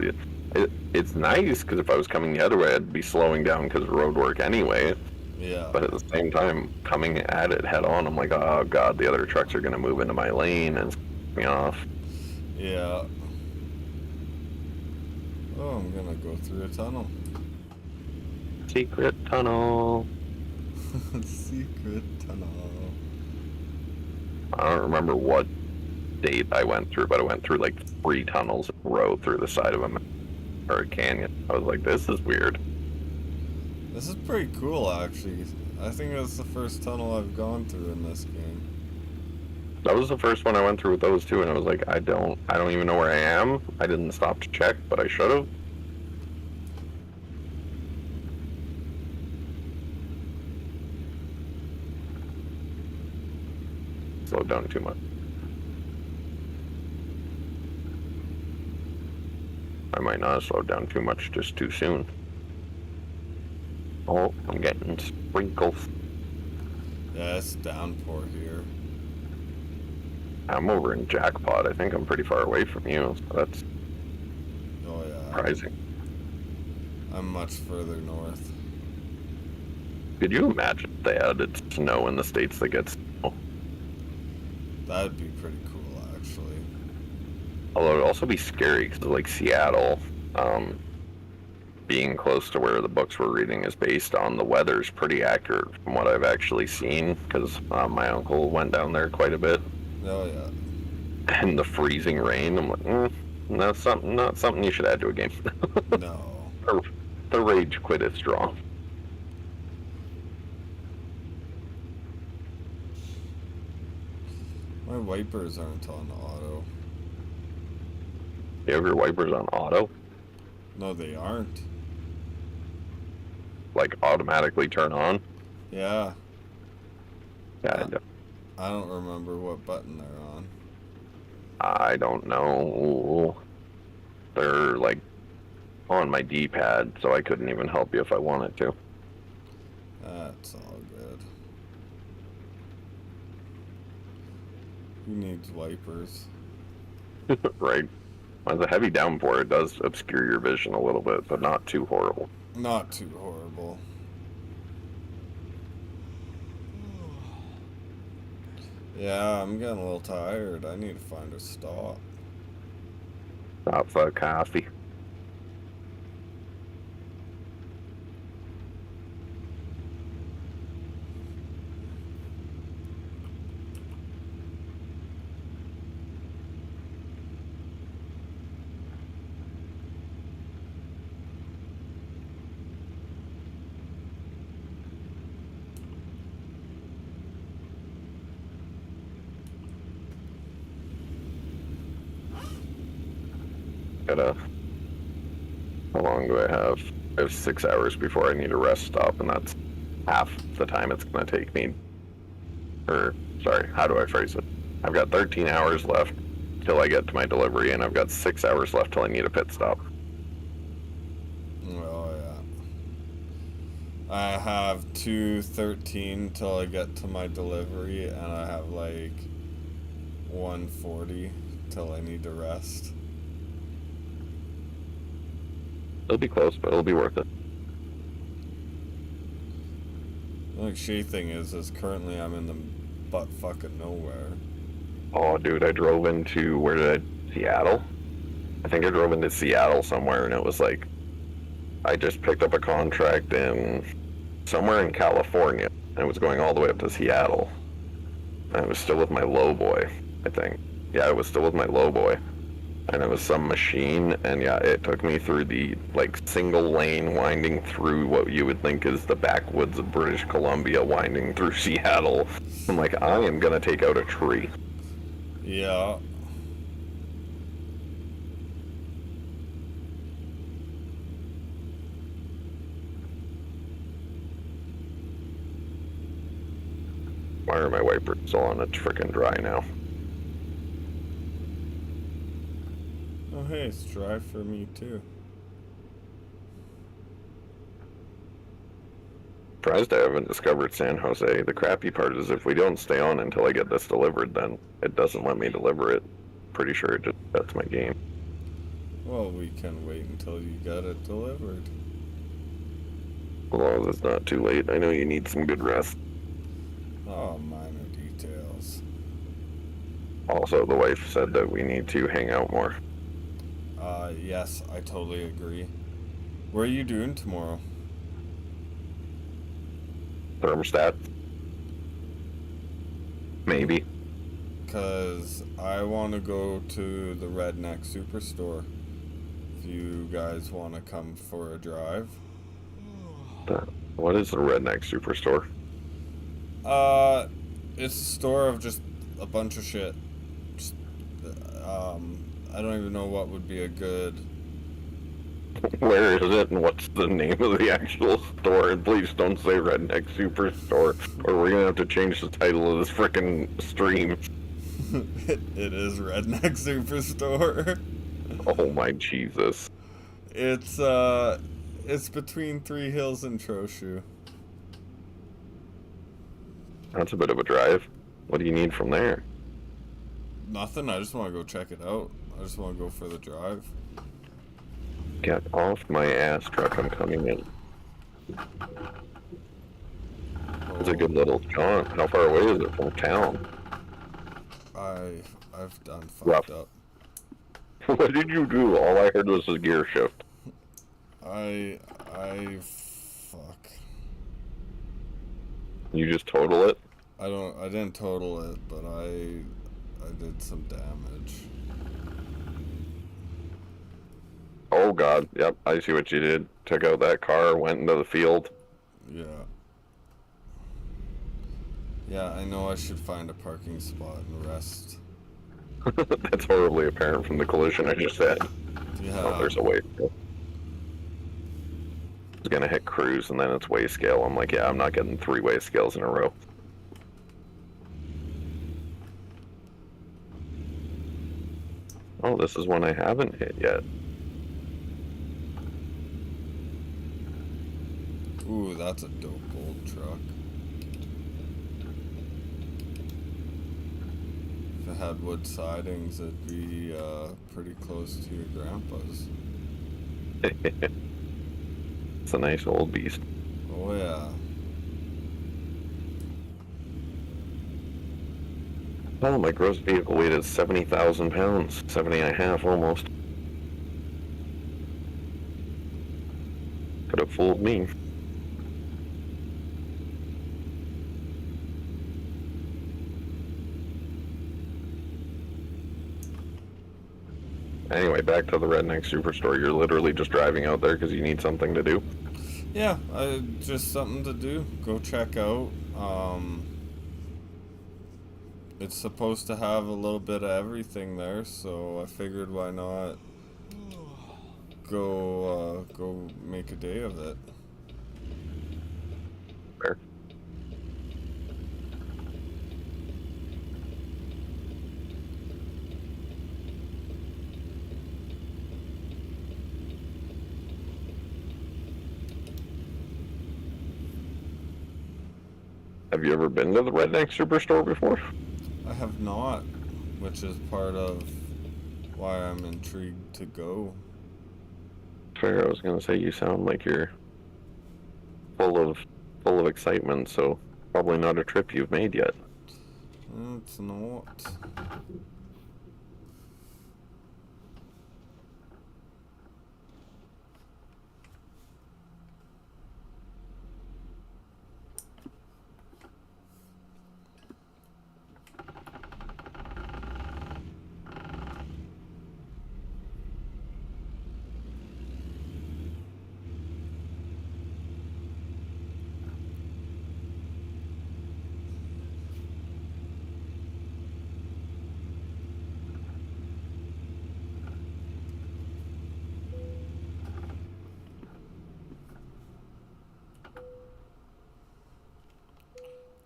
it's nice because if I was coming the other way, I'd be slowing down because of road work anyway. Yeah. But at the same time, coming at it head on, I'm like, oh god, the other trucks are gonna move into my lane and me off. Yeah. Oh, I'm gonna go through a tunnel. Secret tunnel. Secret tunnel. I don't remember what date I went through, but I went through like 3 tunnels in a row through the side of a canyon. I was like, this is weird. This is pretty cool, actually. I think that's the first tunnel I've gone through in this game. That was the first one I went through with those two, and I was like, I don't even know where I am. I didn't stop to check, but I should have. Slowed down too much. I might not have slowed down too much just too soon. Oh, I'm getting sprinkles. Yeah, it's downpour here. I'm over in Jackpot. I think I'm pretty far away from you, so that's Oh, yeah. surprising. I'm much further north. Could you imagine if they had snow in the states that gets snow? That'd be pretty cool, actually. Although it'd also be scary because, like, Seattle, being close to where the books we're reading is based on, the weather's pretty accurate from what I've actually seen because my uncle went down there quite a bit. Oh, yeah. And the freezing rain, I'm like, that's not something you should add to a game. No. The rage quit is strong. My wipers aren't on auto. You have your wipers on auto, No, they aren't. like automatically turn on. Yeah. Yeah, I don't remember what button they're on. I don't know. They're like on my D-pad, so I couldn't even help you if I wanted to. That's all good. Who needs wipers? Right. With a heavy downpour, it does obscure your vision a little bit, but not too horrible. Not too horrible. Yeah, I'm getting a little tired. I need to find a stop. Stop for coffee. Gotta. How long do I have? I have 6 hours before I need a rest stop, and that's half the time it's gonna take me. Or, sorry, how do I phrase it? I've got 13 hours left till I get to my delivery, and I've got 6 hours left till I need a pit stop. Oh, yeah. I have 2:13 till I get to my delivery, and I have like 1:40 till I need to rest. It'll be close, but it'll be worth it. The only shitty thing is currently I'm in the butt fucking nowhere. Oh, dude, I drove into, where did I, Seattle? I think I drove into Seattle somewhere, and it was like, I just picked up a contract in somewhere in California, and it was going all the way up to Seattle. And it was still with my low boy, I think. Yeah, it was still with my low boy. And it was some machine, and yeah, it took me through the, like, single lane winding through what you would think is the backwoods of British Columbia, winding through Seattle. I'm like, I am gonna take out a tree. Yeah. Why are my wipers still on? It's freaking dry now. Oh, hey, it's dry for me too. Surprised I haven't discovered San Jose. The crappy part is if we don't stay on until I get this delivered, then it doesn't let me deliver it. Pretty sure it just sets my game. Well, we can wait until you get it delivered. Well, it's not too late. I know you need some good rest. Oh, minor details. Also, the wife said that we need to hang out more. Yes, I totally agree. What are you doing tomorrow? Thermostat? Maybe. Because I want to go to the Redneck Superstore. If you guys want to come for a drive. What is the Redneck Superstore? It's a store of just a bunch of shit. Just, I don't even know what would be a good... Where is it, and what's the name of the actual store? And please don't say Redneck Superstore, or we're gonna have to change the title of this frickin' stream. It is Redneck Superstore. Oh my Jesus. It's between Three Hills and Trochu. That's a bit of a drive. What do you need from there? Nothing, I just want to go check it out. I just want to go for the drive. Get off my ass truck, I'm coming in. It's a good little jaunt. How far away is it from town? I've done Rough. fucked up. What did you do? All I heard was a gear shift. Fuck. You just total it? I didn't total it, but I did some damage. Oh god, yep, I see what you did. Took out that car, went into the field. Yeah. Yeah, I know I should find a parking spot and rest. That's horribly apparent from the collision I just had. Yeah. Oh, there's a way. It's gonna hit cruise and then it's weigh scale. I'm like, yeah, I'm not getting 3 weigh scales in a row. Oh, this is one I haven't hit yet. Ooh, that's a dope old truck. If it had wood sidings, it'd be pretty close to your grandpa's. It's a nice old beast. Oh yeah. Oh, my gross vehicle weight is 70,000 pounds. 70 and a half almost. Could have fooled me. Anyway, back to the Redneck Superstore. You're literally just driving out there because you need something to do. Yeah, just something to do. Go check out. It's supposed to have a little bit of everything there, so I figured why not go make a day of it. Fair. Have you ever been to the Redneck Superstore before? I have not, which is part of why I'm intrigued to go. Fair. I was gonna say you sound like you're full of full of excitement, so probably not a trip you've made yet. It's not.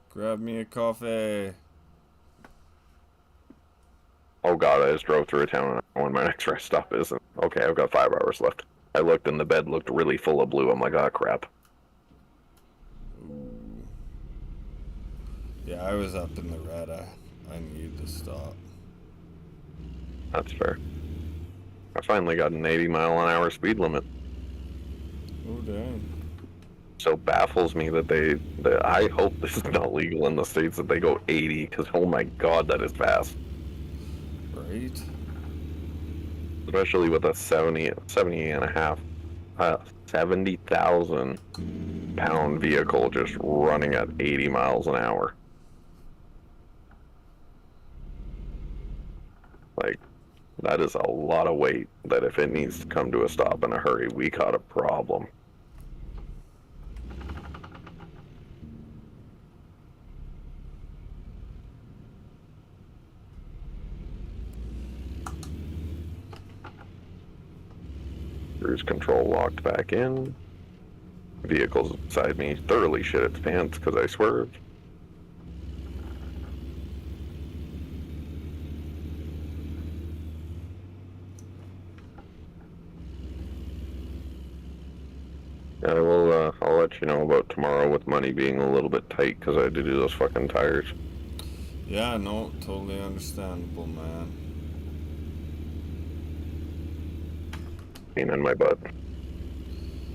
Grab me a coffee. Oh god, I just drove through a town and I don't know when my next rest stop is. Okay, I've got 5 hours left. I looked and the bed looked really full of blue. I'm like, oh crap. Ooh. Yeah, I was up in the red. I need to stop. That's fair. I finally got an 80-mile-an-hour speed limit. Oh dang. So baffles me that I hope this is not legal in the States that they go 80, because oh my god, that is fast. Right? Especially with a 70 and a half, 70,000 pound vehicle just running at 80 miles an hour. Like, that is a lot of weight that if it needs to come to a stop in a hurry, we got a problem. Cruise control locked back in. Vehicles beside me thoroughly shit its pants because I swerved. I'll let you know about tomorrow with money being a little bit tight because I had to do those fucking tires. Yeah, no, totally understandable, man. Pain in my butt.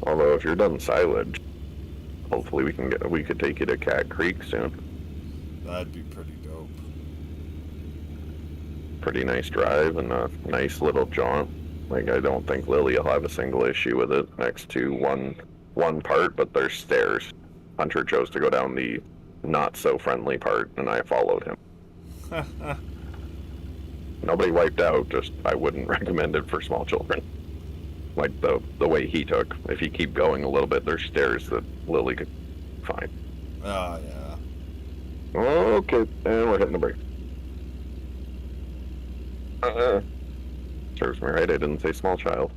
Although if you're done silage, hopefully we could take you to Cat Creek soon. That'd be pretty dope. Pretty nice drive and a nice little jaunt. Like, I don't think Lily will have a single issue with it next to one part, but there's stairs. Hunter chose to go down the not so friendly part, and I followed him. Nobody wiped out, just I wouldn't recommend it for small children. Like the way he took. If you keep going a little bit, there's stairs that Lily could find. Ah, yeah. Okay, and we're hitting the brake. Serves me right, I didn't say small child.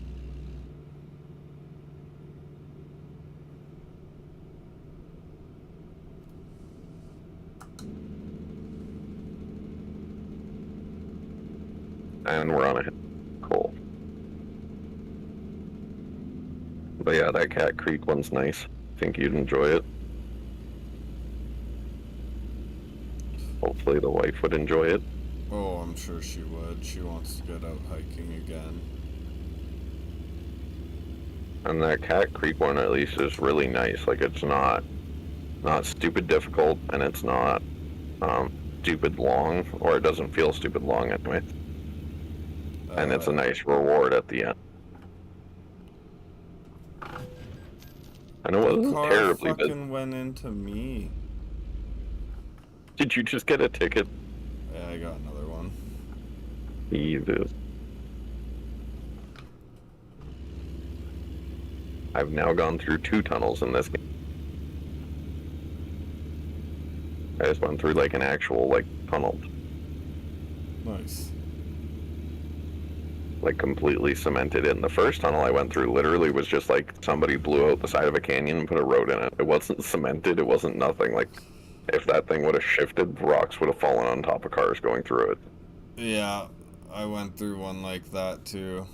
And we're on a hit. Cool. But yeah, that Cat Creek one's nice. Think you'd enjoy it. Hopefully the wife would enjoy it. Oh, I'm sure she would. She wants to get out hiking again. And that Cat Creek one at least is really nice. Like, it's not stupid difficult, and it's not stupid long, or it doesn't feel stupid long anyway. And it's a nice reward at the end. And it wasn't terribly busy. Fucking went into me. Did you just get a ticket? Yeah, I got another one. Jesus. I've now gone through 2 tunnels in this game. I just went through like an actual tunnel. Nice. like completely cemented in. The first tunnel I went through literally was just like somebody blew out the side of a canyon and put a road in it. It wasn't cemented, it wasn't nothing. Like if that thing would have shifted, rocks would have fallen on top of cars going through it. Yeah, I went through one like that too.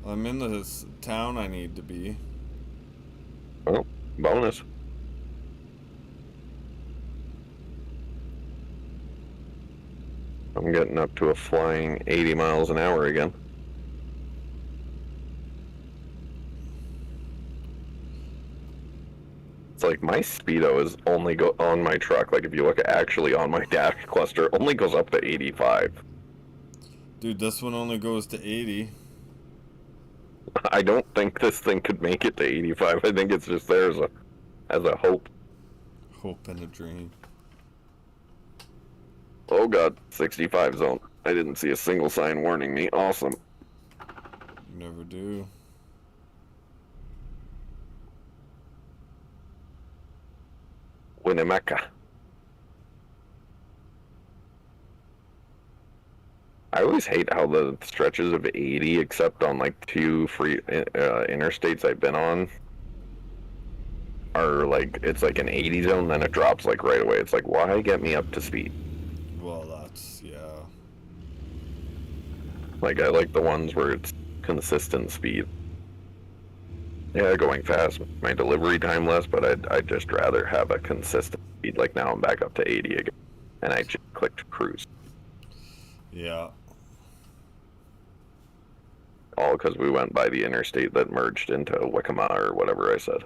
I'm in this town I need to be. Well, bonus. I'm getting up to a flying 80 miles an hour again. It's like my speedo is only go on my truck. Like if you look actually on my dash cluster, only goes up to 85. Dude, this one only goes to 80. I don't think this thing could make it to 85. I think it's just there as a hope. Hope and a dream. Oh god, 65 zone. I didn't see a single sign warning me. Awesome. You never do. Winnemucca. I always hate how the stretches of 80, except on like two free interstates I've been on, are like, it's like an 80 zone, then it drops like right away. It's like, why get me up to speed? Well, that's, yeah. Like, I like the ones where it's consistent speed. Yeah, going fast, my delivery time less, but I'd just rather have a consistent speed. Like now I'm back up to 80 again, and I just clicked cruise. Yeah. All because we went by the interstate that merged into Wichita or whatever I said.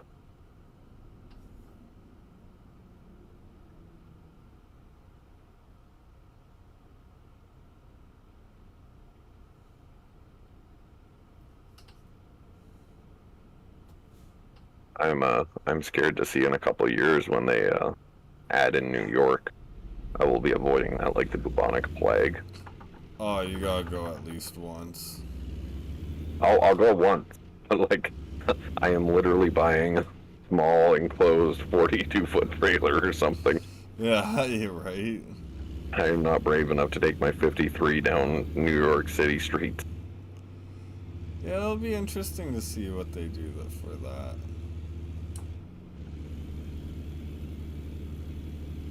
I'm scared to see in a couple of years when they add in New York. I will be avoiding that like the bubonic plague. Oh, you gotta go at least once. I'll go once, but like I am literally buying a small enclosed 42-foot trailer or something. Yeah, you're right. I am not brave enough to take my 53 down New York City streets. Yeah, it'll be interesting to see what they do for that.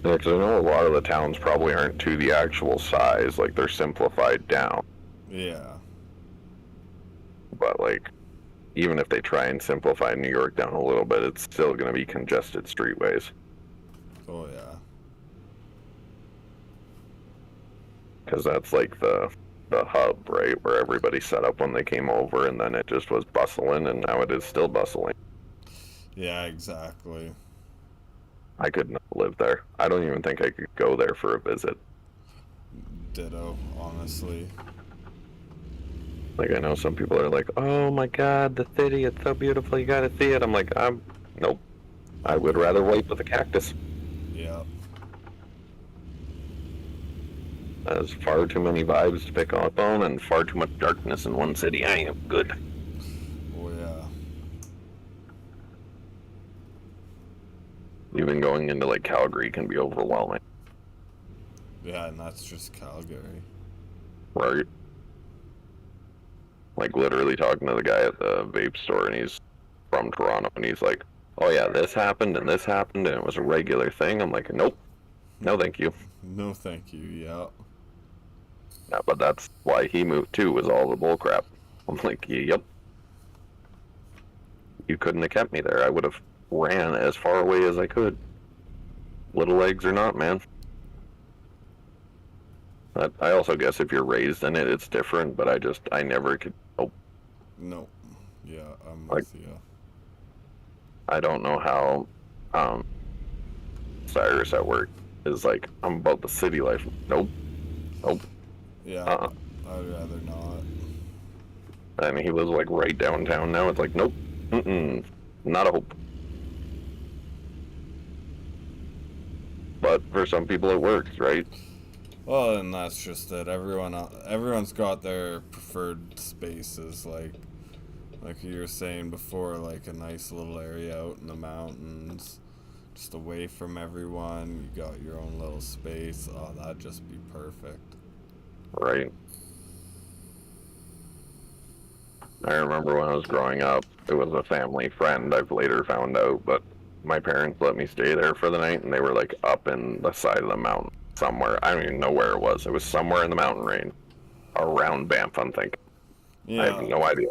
Yeah, 'cause I know a lot of the towns probably aren't to the actual size, like they're simplified down. Yeah. But like, even if they try and simplify New York down a little bit, it's still going to be congested streetways. Oh, yeah. Because that's like the hub, right, where everybody set up when they came over, and then it just was bustling, and now it is still bustling. Yeah, exactly. I could not live there. I don't even think I could go there for a visit. Ditto, honestly. Like, I know some people are like, oh my god, the city, it's so beautiful, you gotta see it. I'm like, nope. I would rather wait with a cactus. Yeah. There's far too many vibes to pick up on and far too much darkness in one city. I am good. Oh, yeah. Even going into like Calgary can be overwhelming. Yeah, and that's just Calgary. Right? Like literally talking to the guy at the vape store, and he's from Toronto, and he's like, oh yeah, this happened and this happened and it was a regular thing. I'm like, nope. No thank you. No, thank you. Yeah. Yeah, but that's why he moved too, was all the bullcrap. I'm like, yep. You couldn't have kept me there. I would have ran as far away as I could. Little legs or not, man. But I also guess if you're raised in it, it's different, but I never could. Nope. No. Yeah, I'm Like, with you. I don't know how Cyrus at work is like, I'm about the city life. Nope. Nope. Yeah, I'd rather not. And he lives like right downtown now. It's like, nope. Mm-mm. Not a hope. But for some people it works, right? Well, and that's just it. Everyone's got their preferred spaces, like you were saying before, like a nice little area out in the mountains, Just away from everyone. You got your own little space. Oh, that'd just be perfect. Right. I remember when I was growing up, it was a family friend, I've later found out, but my parents let me stay there for the night, and they were like up in the side of the mountain somewhere. I don't even know where it was. It was somewhere in the mountain range around Banff, I'm thinking. I have Yeah. no idea.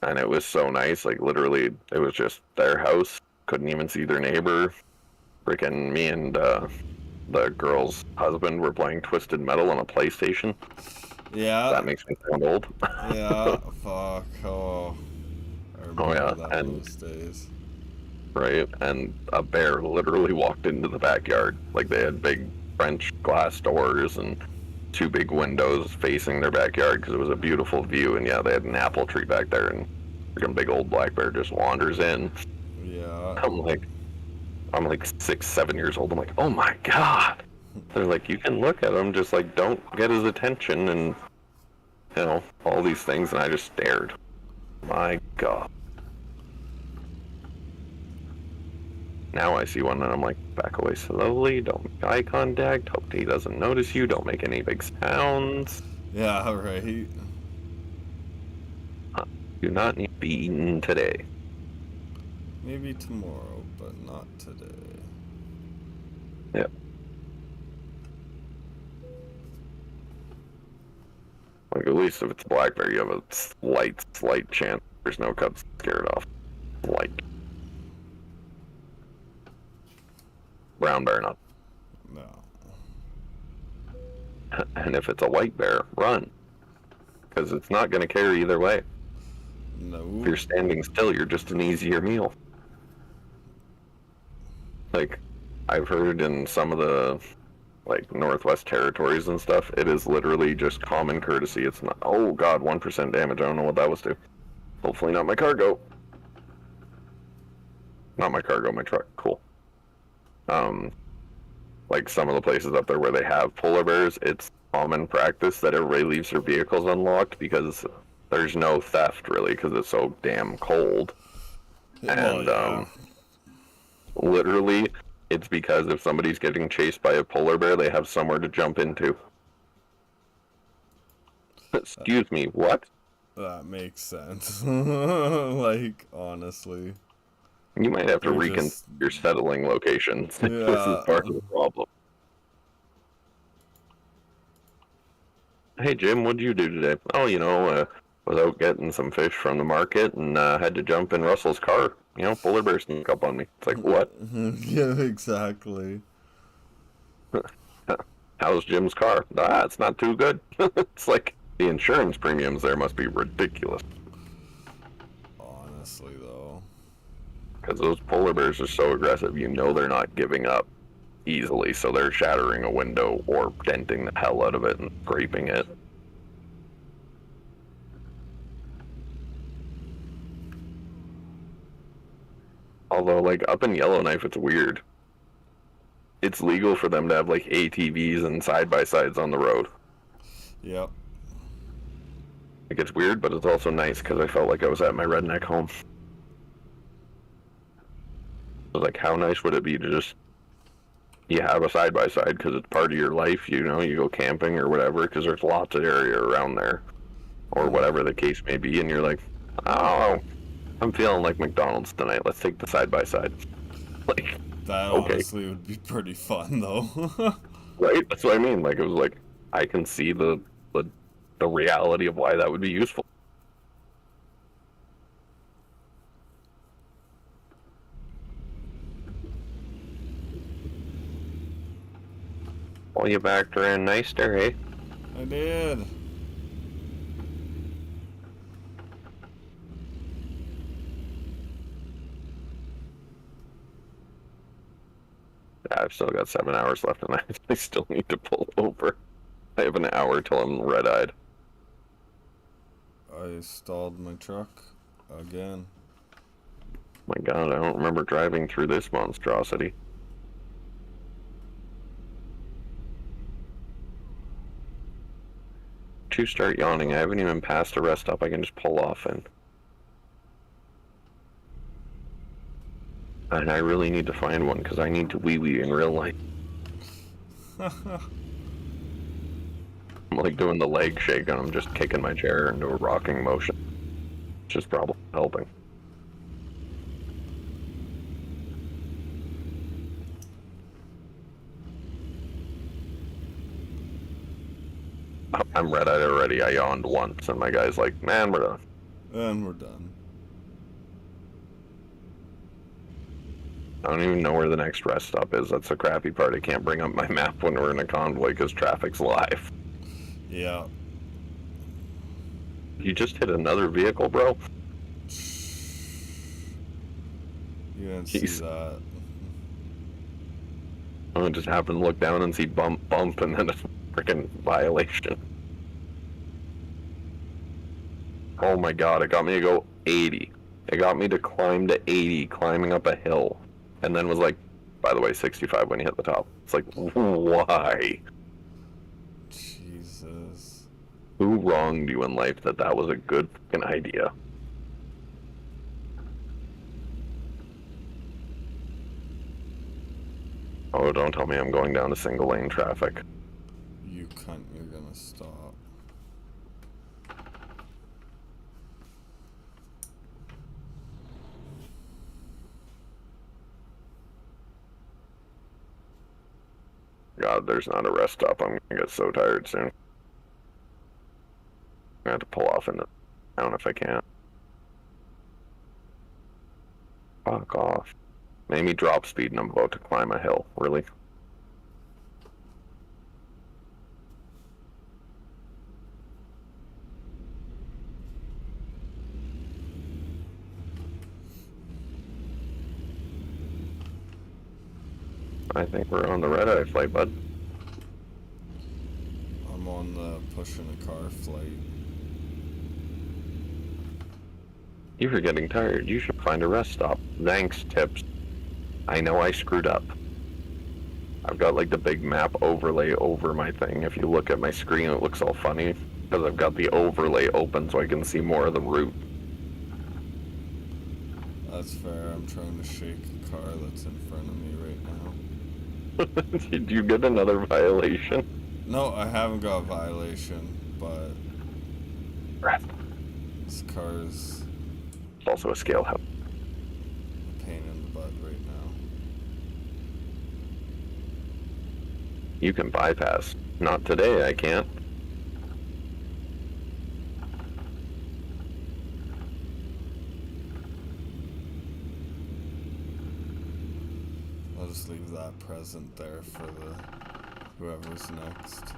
And it was so nice, like literally, it was just their house. Couldn't even see their neighbor. Freaking me and the girl's husband were playing Twisted Metal on a PlayStation. Yeah. That makes me sound old. Yeah. Fuck. Oh. I Oh remember yeah, that and those days. right, and a bear literally walked into the backyard. Like they had big French glass doors and two big windows facing their backyard because it was a beautiful view. And yeah, they had an apple tree back there, and freaking big old black bear just wanders in. Yeah. I'm like, I'm like 6, 7 years old. I'm like, oh my god. They're like, you can look at him, just like don't get his attention, and all these things. And I just stared. My god. Now I see one and I'm like, back away slowly, don't make eye contact, hope he doesn't notice you, don't make any big sounds. Yeah. Right. Do not need to be eaten today. Maybe tomorrow, but not today. Yep. Like at least if it's a black bear, you have a slight chance. There's no cubs scared off. Like brown bear, not. No. And if it's a white bear, run, because it's not going to carry either way. No. If you're standing still, you're just an easier meal. Like, I've heard in some of the, like, Northwest Territories and stuff, it is literally just common courtesy. It's not, oh god, 1% damage, I don't know what that was to. Hopefully not my cargo. Not my cargo, my truck, cool. Like some of the places up there where they have polar bears, it's common practice that everybody leaves their vehicles unlocked because there's no theft really because it's so damn cold. And yeah. literally, it's because if somebody's getting chased by a polar bear, they have somewhere to jump into. Excuse me, what? That makes sense. Like, honestly. You might have to They're reconsider just. your settling locations. This is Yeah. part of the problem. Hey Jim, what'd you do today? Oh, was out getting some fish from the market and had to jump in Russell's car. Polar bear snuck up on me. It's like, what? Yeah, exactly. How's Jim's car? Ah, it's not too good. It's like the insurance premiums there must be ridiculous. Honestly, though. Because those polar bears are so aggressive, they're not giving up easily, so they're shattering a window or denting the hell out of it and scraping it. Although, like, up in Yellowknife, it's weird. It's legal for them to have, like, ATVs and side-by-sides on the road. Yep. Like, it's weird, but it's also nice, because I felt like I was at my redneck home. So, like, how nice would it be to just... You have a side-by-side, because it's part of your life, you go camping or whatever, because there's lots of area around there. Or whatever the case may be, and you're like, oh, I'm feeling like McDonald's tonight, let's take the side-by-side. Like... That okay. honestly would be pretty fun, though. Right? That's what I mean. Like, it was like, I can see the reality of why that would be useful. Well, you backed her in nice there, eh? I did. I've still got 7 hours left, and I still need to pull over. I have an hour till I'm red-eyed. I stalled my truck again. My god, I don't remember driving through this monstrosity. To start yawning, I haven't even passed a rest stop I can just pull off in. And I really need to find one because I need to wee-wee in real life. I'm like doing the leg shake and I'm just kicking my chair into a rocking motion. Which is probably helping. I'm red-eyed already. I yawned once and my guy's like, man, we're done. And we're done. I don't even know where the next rest stop is. That's the crappy part. I can't bring up my map when we're in a convoy because traffic's live. Yeah. You just hit another vehicle, bro? You didn't see that. I just happened to look down and see bump, and then a freaking violation. Oh my god, it got me to go 80. It got me to climb to 80, climbing up a hill. And then was like, by the way, 65 when you hit the top. It's like, why? Jesus. Who wronged you in life that that was a good fucking idea? Oh, don't tell me I'm going down to single lane traffic. You cunt, you're gonna stop. God, there's not a rest stop. I'm gonna get so tired soon. I'm gonna have to pull off into town if I can. Fuck off. Made me drop speed and I'm about to climb a hill. Really? I think we're on the red-eye flight, bud. I'm on the pushing a car flight. You were getting tired. You should find a rest stop. Thanks, tips. I know I screwed up. I've got like the big map overlay over my thing. If you look at my screen, it looks all funny because I've got the overlay open so I can see more of the route. That's fair. I'm trying to shake a car that's in front of me right now. Did you get another violation? No, I haven't got a violation, but this car's It's also a scale house. a pain in the butt right now. You can bypass. Not today, I can't. I'll just leave that present there for the whoever's next.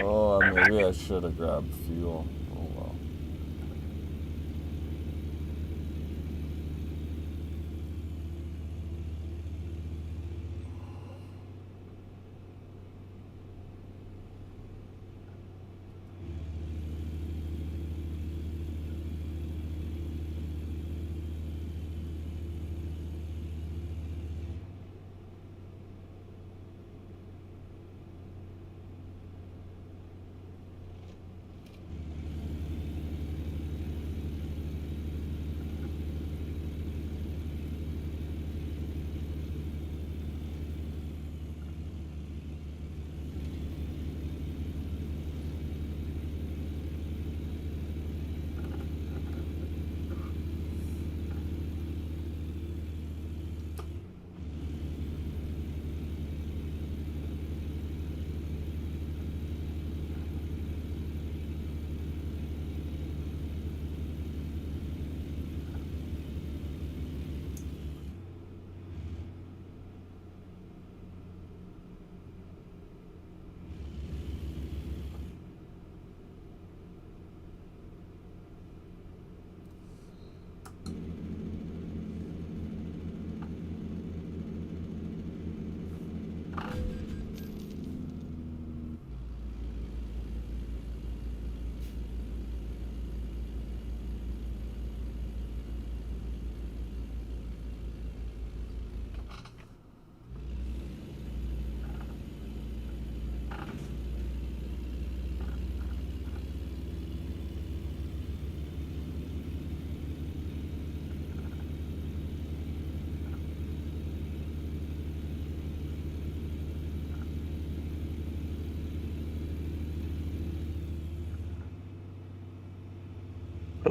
Oh, maybe I should have grabbed fuel. Oh well.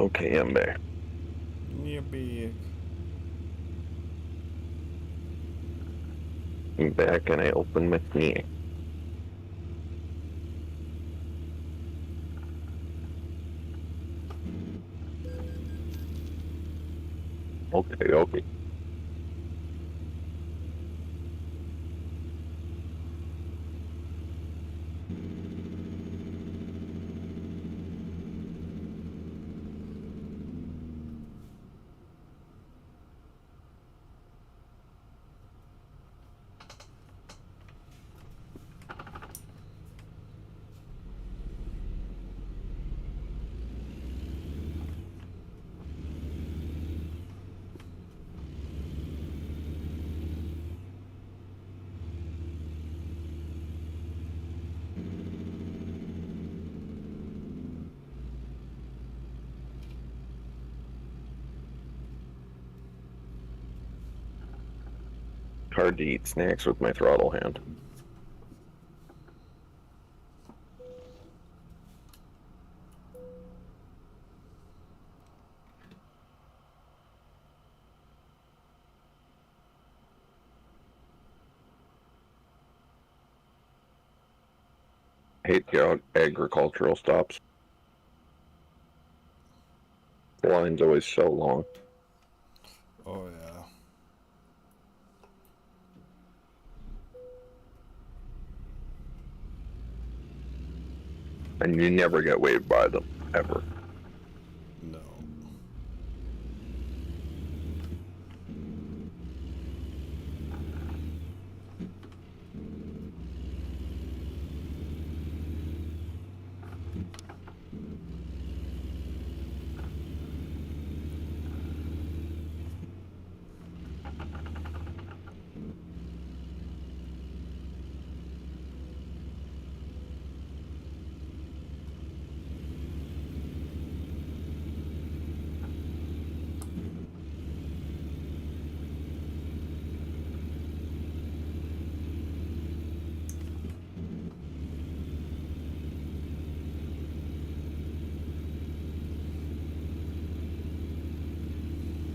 Okay, I'm back. You big. I'm back and I open my knee. Okay, okay. Hard to eat snacks with my throttle hand. I hate the agricultural stops. The line's always so long. Oh, yeah. And you never get waved by them, ever. No.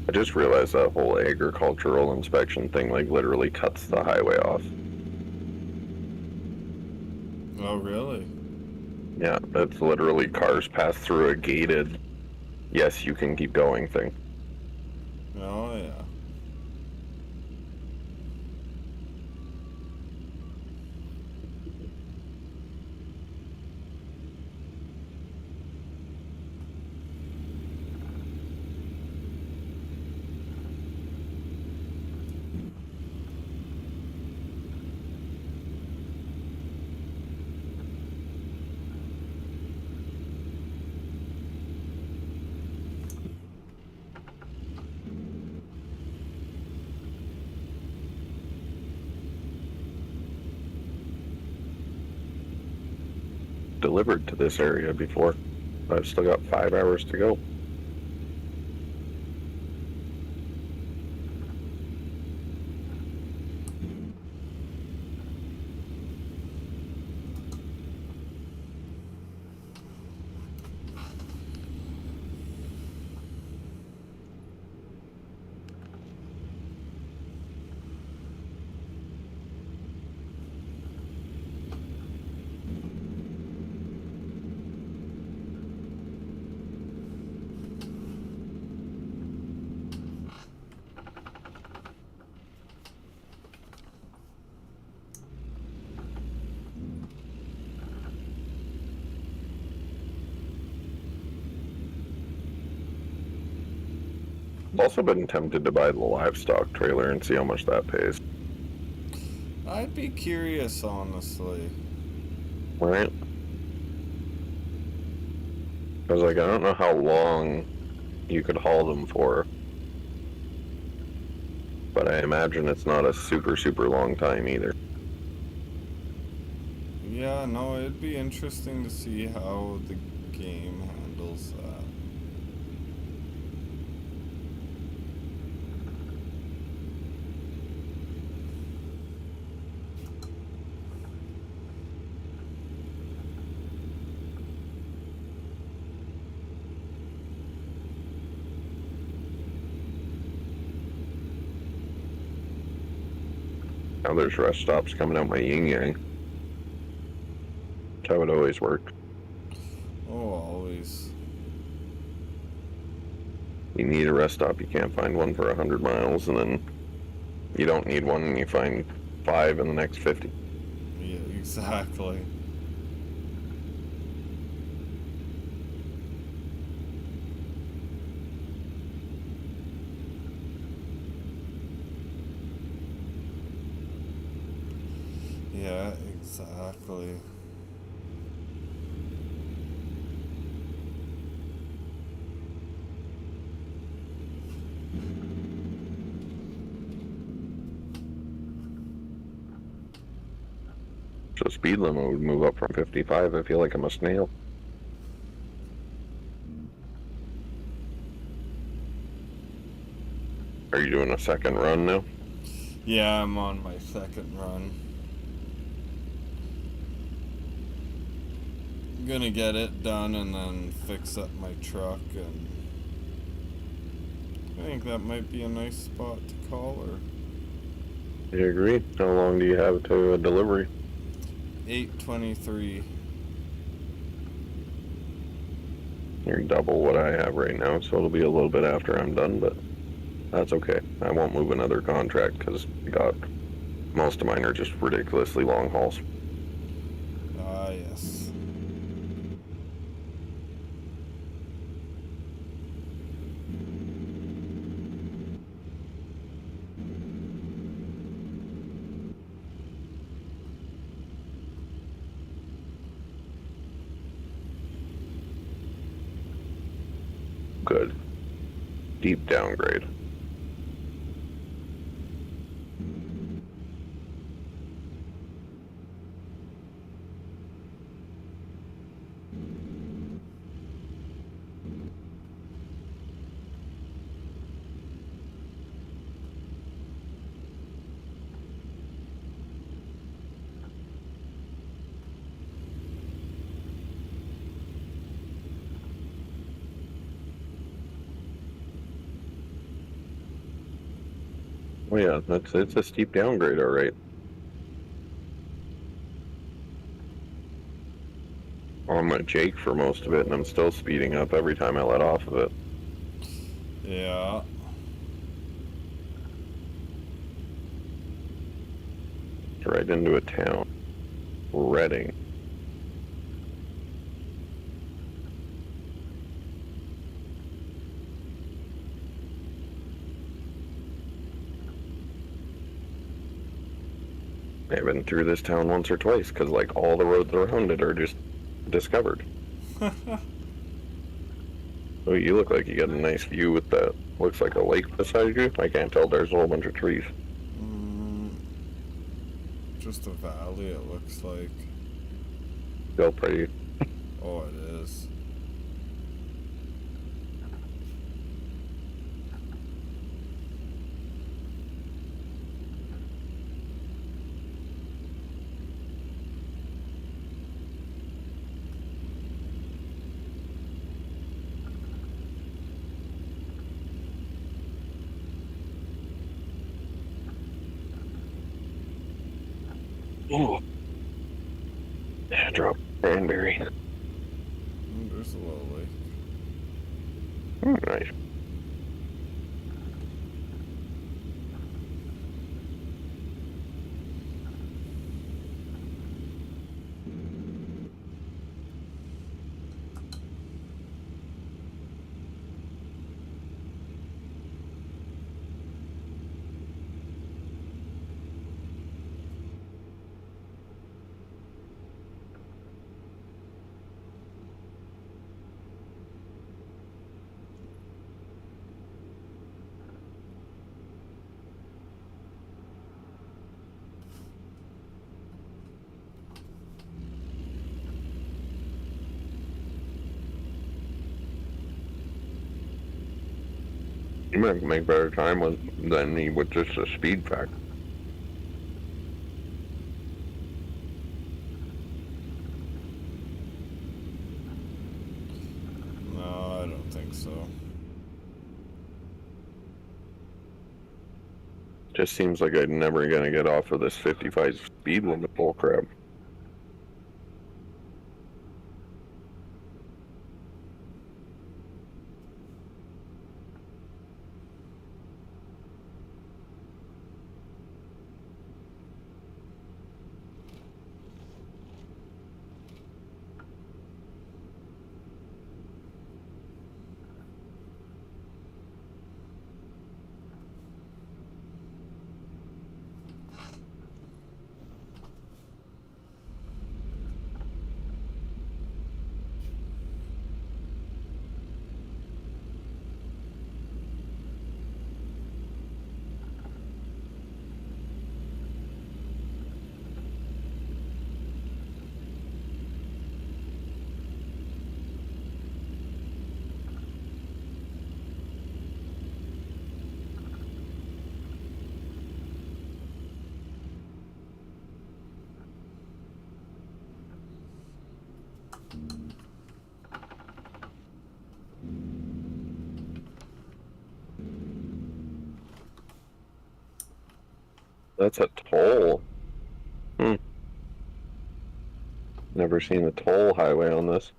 I just realized that whole agricultural inspection thing, like, literally cuts the highway off. Oh, really? Yeah, it's literally cars pass through a gated, yes, you can keep going thing. Oh, yeah. Delivered to this area before. I've still got 5 hours to go. I've also been tempted to buy the livestock trailer and see how much that pays. I'd be curious, honestly. Right? I was like, I don't know how long you could haul them for, but I imagine it's not a super, super long time either. Yeah, no, it'd be interesting to see how the game handles that. Now there's rest stops coming out my yin yang. That's how it always worked. Oh, always. You need a rest stop, you can't find one for 100 miles, and then you don't need one and you find 5 in the next 50. Yeah, exactly. Yeah, exactly. So speed limit would move up from 55. I feel like I'm a snail. Are you doing a second run now? Yeah, I'm on my second run. I'm gonna get it done and then fix up my truck, and I think that might be a nice spot to call her. I agree. How long do you have to delivery? 8:23. You're double what I have right now, so it'll be a little bit after I'm done, but that's okay. I won't move another contract because most of mine are just ridiculously long hauls. Ah, yes. Good. Deep downgrade. Oh yeah, it's a steep downgrade, all right. I'm at Jake for most of it, and I'm still speeding up every time I let off of it. Yeah. Right into a town. Reading. I've been through this town once or twice because like all the roads around it are just discovered. Oh, you look like you got a nice view with that. Looks like a lake beside you. I can't tell. There's a whole bunch of trees. mm, just a valley, it looks like. Still pretty. Oh, it is. Oh, drop cranberry. There's a little lake. Nice. You might make better time than me with just a speed factor. No, I don't think so. Just seems like I'm never gonna get off of this 55 speed limit bullcrap. That's a toll. Never seen a toll highway on this.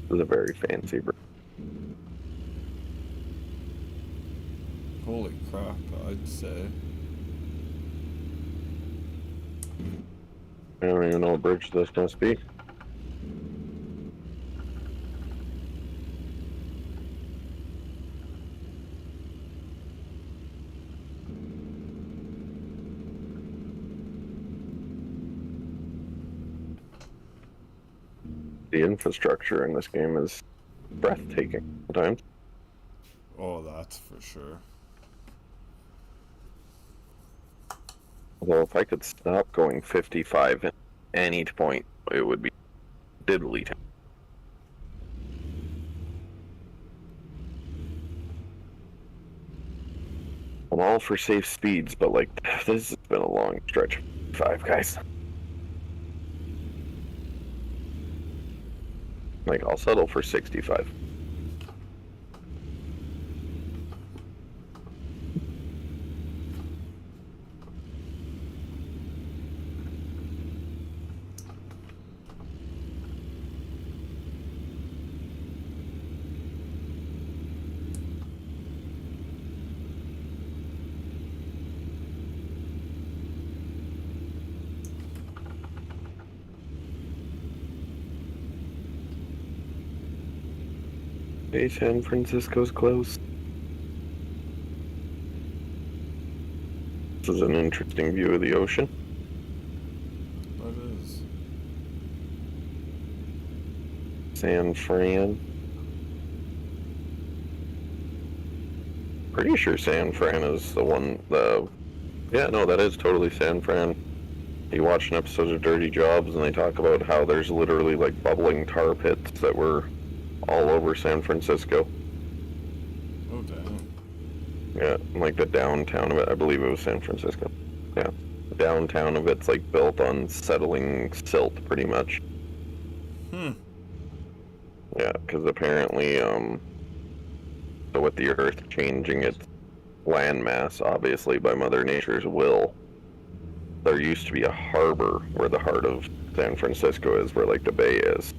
This is a very fancy bridge. Holy crap, I'd say. I don't even know what bridge this must be. The infrastructure in this game is breathtaking sometimes. Oh, that's for sure. Although if I could stop going 55 at any point, it would be diddly time. I'm all for safe speeds, but like this has been a long stretch. 5 guys. Like I'll settle for 65. Hey, San Francisco's close. This is an interesting view of the ocean. That is. San Fran. Pretty sure San Fran is the one, yeah, no, that is totally San Fran. You watch an episode of Dirty Jobs and they talk about how there's literally like bubbling tar pits that were all over San Francisco. Oh, damn. Yeah, like the downtown of it, I believe it was San Francisco. Yeah, the downtown of it's like built on settling silt pretty much. Yeah, because apparently, so with the Earth changing its landmass, obviously by Mother Nature's will, there used to be a harbor where the heart of San Francisco is, where like the bay is.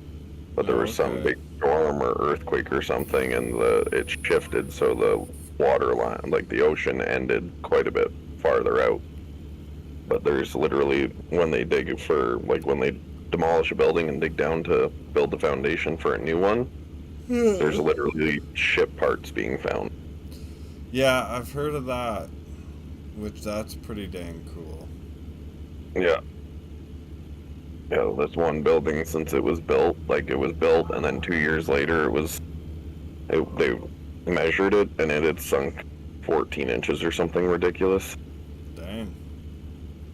But there was some big storm or earthquake or something, and it shifted, so the water line, like the ocean, ended quite a bit farther out. But there's literally, when they dig for, like when they demolish a building and dig down to build the foundation for a new one, there's literally ship parts being found. Yeah, I've heard of that, which that's pretty dang cool. Yeah. Yeah, this one building, since it was built, like it was built, and then 2 years later they measured it, and it had sunk 14 inches or something ridiculous. Dang.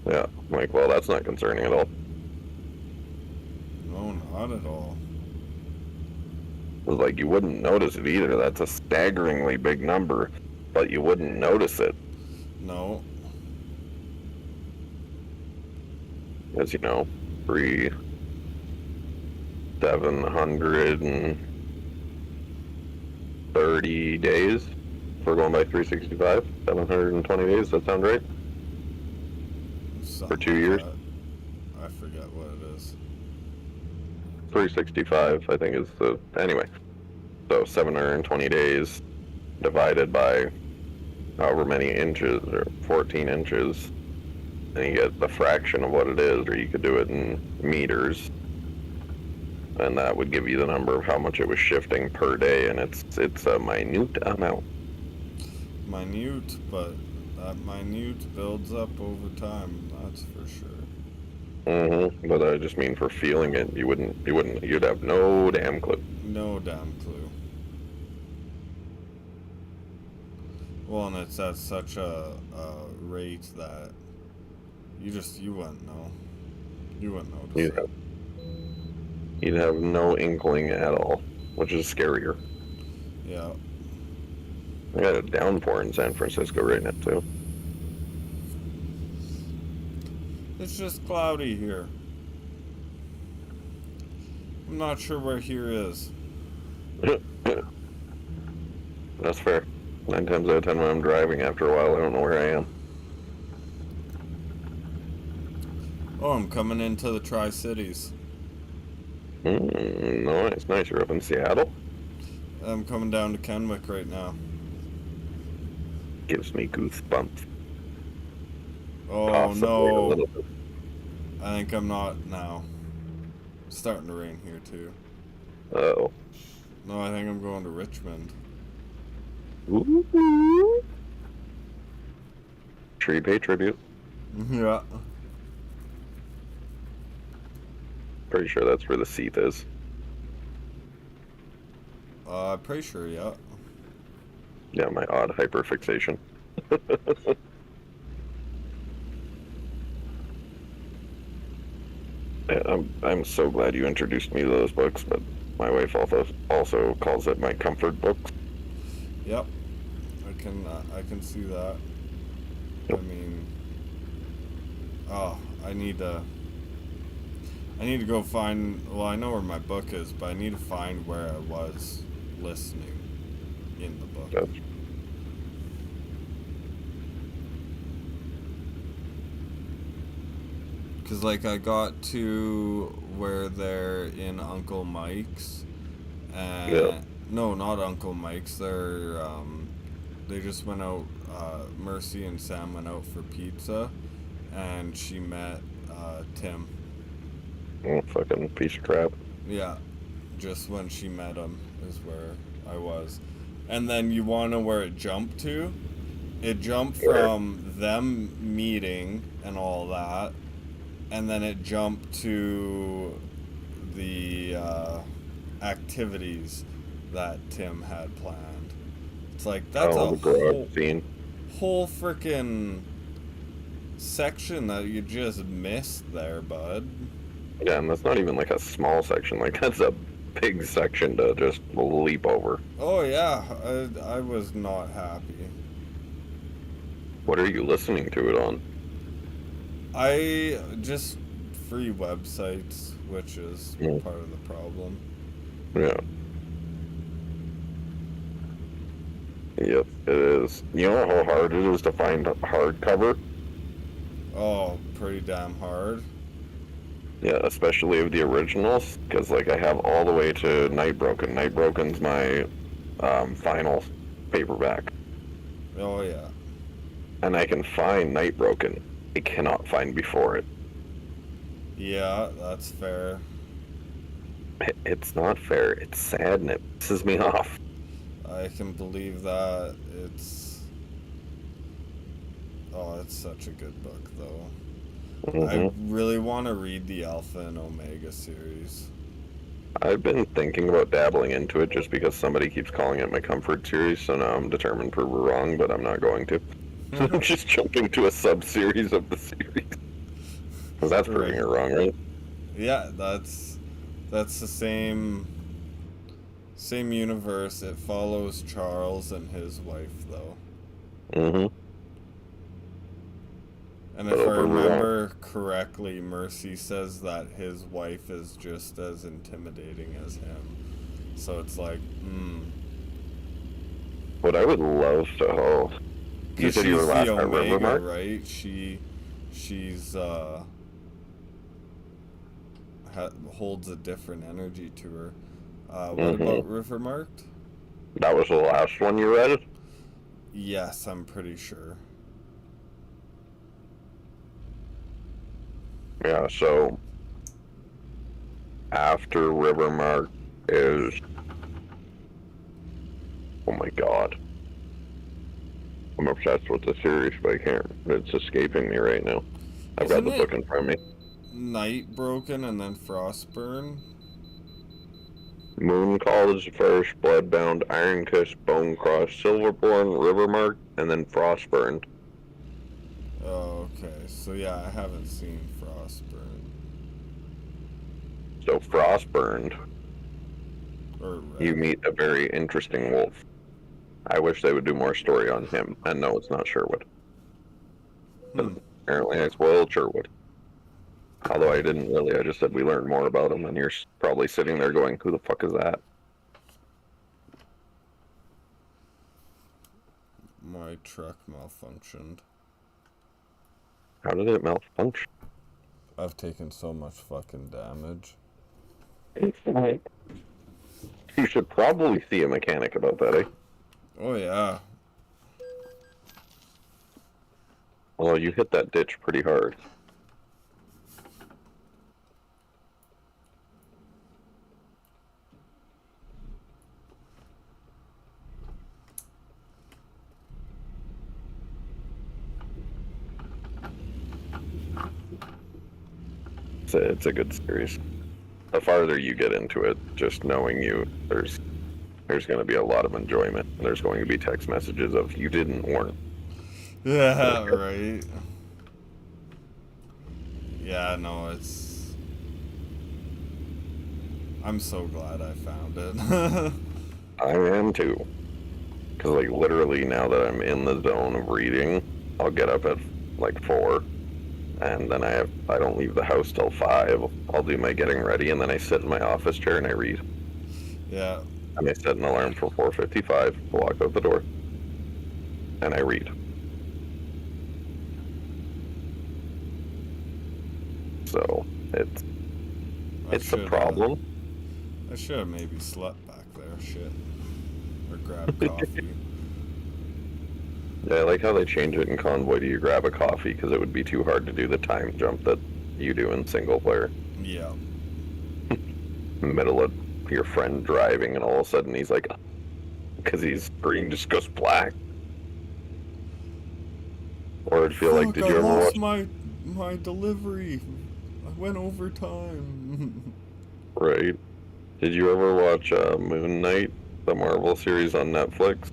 Yeah, I'm like, well, that's not concerning at all. No, not at all. was like, you wouldn't notice it either. That's a staggeringly big number, but you wouldn't notice it. No. As you know, 730 days. If we're going by 365, 720 days. That sound right? Something For 2 like years. that. I forget what it is. 365, I think, is the anyway. So 720 days divided by however many inches, or 14 inches, and you get the fraction of what it is, or you could do it in meters, and that would give you the number of how much it was shifting per day, and it's a minute amount. Minute, but that minute builds up over time. That's for sure. But I just mean for feeling it, you'd have no damn clue. No damn clue. Well, and it's at such a rate that you wouldn't know. You wouldn't notice it. You'd have no inkling at all, which is scarier. Yeah. I got a downpour in San Francisco right now, too. It's just cloudy here. I'm not sure where here is. That's fair. 9 times out of 10 when I'm driving, after a while, I don't know where I am. Oh, I'm coming into the Tri-Cities. Nice. You're up in Seattle? I'm coming down to Kenwick right now. Gives me goosebumps. Oh, Possibly no. a little bit. I think I'm not now. It's starting to rain here, too. Uh-oh. No, I think I'm going to Richmond. Ooh. Tree pay tribute. Yeah. Pretty sure that's where the seat is. Pretty sure, yeah. Yeah, my odd hyperfixation. Yeah, I'm so glad you introduced me to those books, but my wife also calls it my comfort books. Yep. I can see that. I mean, oh, I need to go find, well, I know where my book is, but I need to find where I was listening in the book. That's Because, like, I got to where they're in Uncle Mike's, and Yeah. no, not Uncle Mike's. They just went out. Mercy and Sam went out for pizza, and she met Tim. fucking piece of crap. Yeah, just when she met him is where I was, and then you want to know where it jumped to? It jumped from them meeting and all that. And then it jumped to the activities that Tim had planned. It's like, that's the garage scene. whole freaking section that you just missed there, bud. Yeah, and that's not even like a small section. Like, that's a big section to just leap over. Oh, yeah. I was not happy. What are you listening to it on? I just free websites, which is Yeah. part of the problem. Yeah. Yep, it is. You know how hard it is to find a hardcover? Oh, pretty damn hard. Yeah, especially of the originals, because like I have all the way to Nightbroken. Nightbroken's my final paperback, Oh, yeah. and I can find Nightbroken. I cannot find before it. Yeah, that's fair. It's not fair. It's sad, and it pisses me off. I can believe that. It's such a good book, though. I really want to read the Alpha and Omega series. I've been thinking about dabbling into it just because somebody keeps calling it my comfort series, so now I'm determined to prove it wrong, but I'm not going to. I'm just jumping to a sub-series of the series. Because that's proving it wrong, right? Yeah, that's the same Same universe. It follows Charles and his wife, though. Mm-hmm. And But if I over remember correctly, Mercy says that his wife is just as intimidating as him. So it's like, what I would love to. Oh, you because said you were she's the last at Omega, Rivermark? right? She's holds a different energy to her. What about Mm-hmm. Rivermarked? That was the last one you read? Yes, I'm pretty sure. Yeah, so after Rivermark is. Oh my god. I'm obsessed with the series, but I can't. It's escaping me right now. I've got Isn't the it book in front of me. Night Broken and then Frostburn? Moon Call is the first, Bloodbound, Iron Kiss, Bone Cross, Silverborn, Rivermark, and then Frostburn. Oh, okay. So yeah, I haven't seen Frostburn So Frostburn, or you Red. meet a very interesting wolf. I wish they would do more story on him. And no, it's not Sherwood. Hmm. Apparently I spoiled Sherwood. Although I didn't really, I just said we learned more about him, and you're probably sitting there going, who the fuck is that? My truck malfunctioned. How did it malfunction? I've taken so much fucking damage. You should probably see a mechanic about that, eh? Oh yeah. Well, you hit that ditch pretty hard. It's a good series. The farther you get into it, just knowing you, there's going to be a lot of enjoyment. There's going to be text messages of you didn't warn. Yeah, right. Yeah, no, it's. I'm so glad I found it. I am too. Because, like, literally now that I'm in the zone of reading, I'll get up at like 4, and then I don't leave the house till 5. I'll do my getting ready, and then I sit in my office chair and I read. Yeah. And I set an alarm for 4:55 to walk out the door, and I read. So it's a problem. I should have maybe slept back there. Shit. Or grabbed coffee. Yeah, I like how they change it in Convoy to you grab a coffee, because it would be too hard to do the time jump that you do in single player. Yeah. Middle of your friend driving, and all of a sudden he's like, because his screen just goes black. Or I'd feel like, did you ever watch? my delivery. I went over time. Right. Did you ever watch Moon Knight, the Marvel series on Netflix?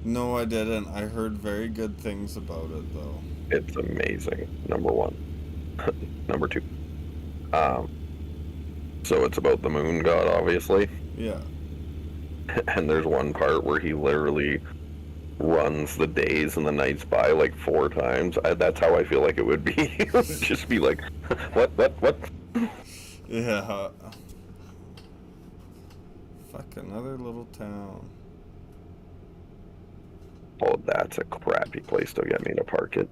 No, I didn't. I heard very good things about it, though. It's amazing. Number one. Number two. Um, so it's about the moon god, obviously. Yeah. And there's one part where he literally runs the days and the nights by like 4 times. That's how I feel like it would be. It would just be like, what? Yeah. Fuck, another little town. Oh, that's a crappy place to get me to park it.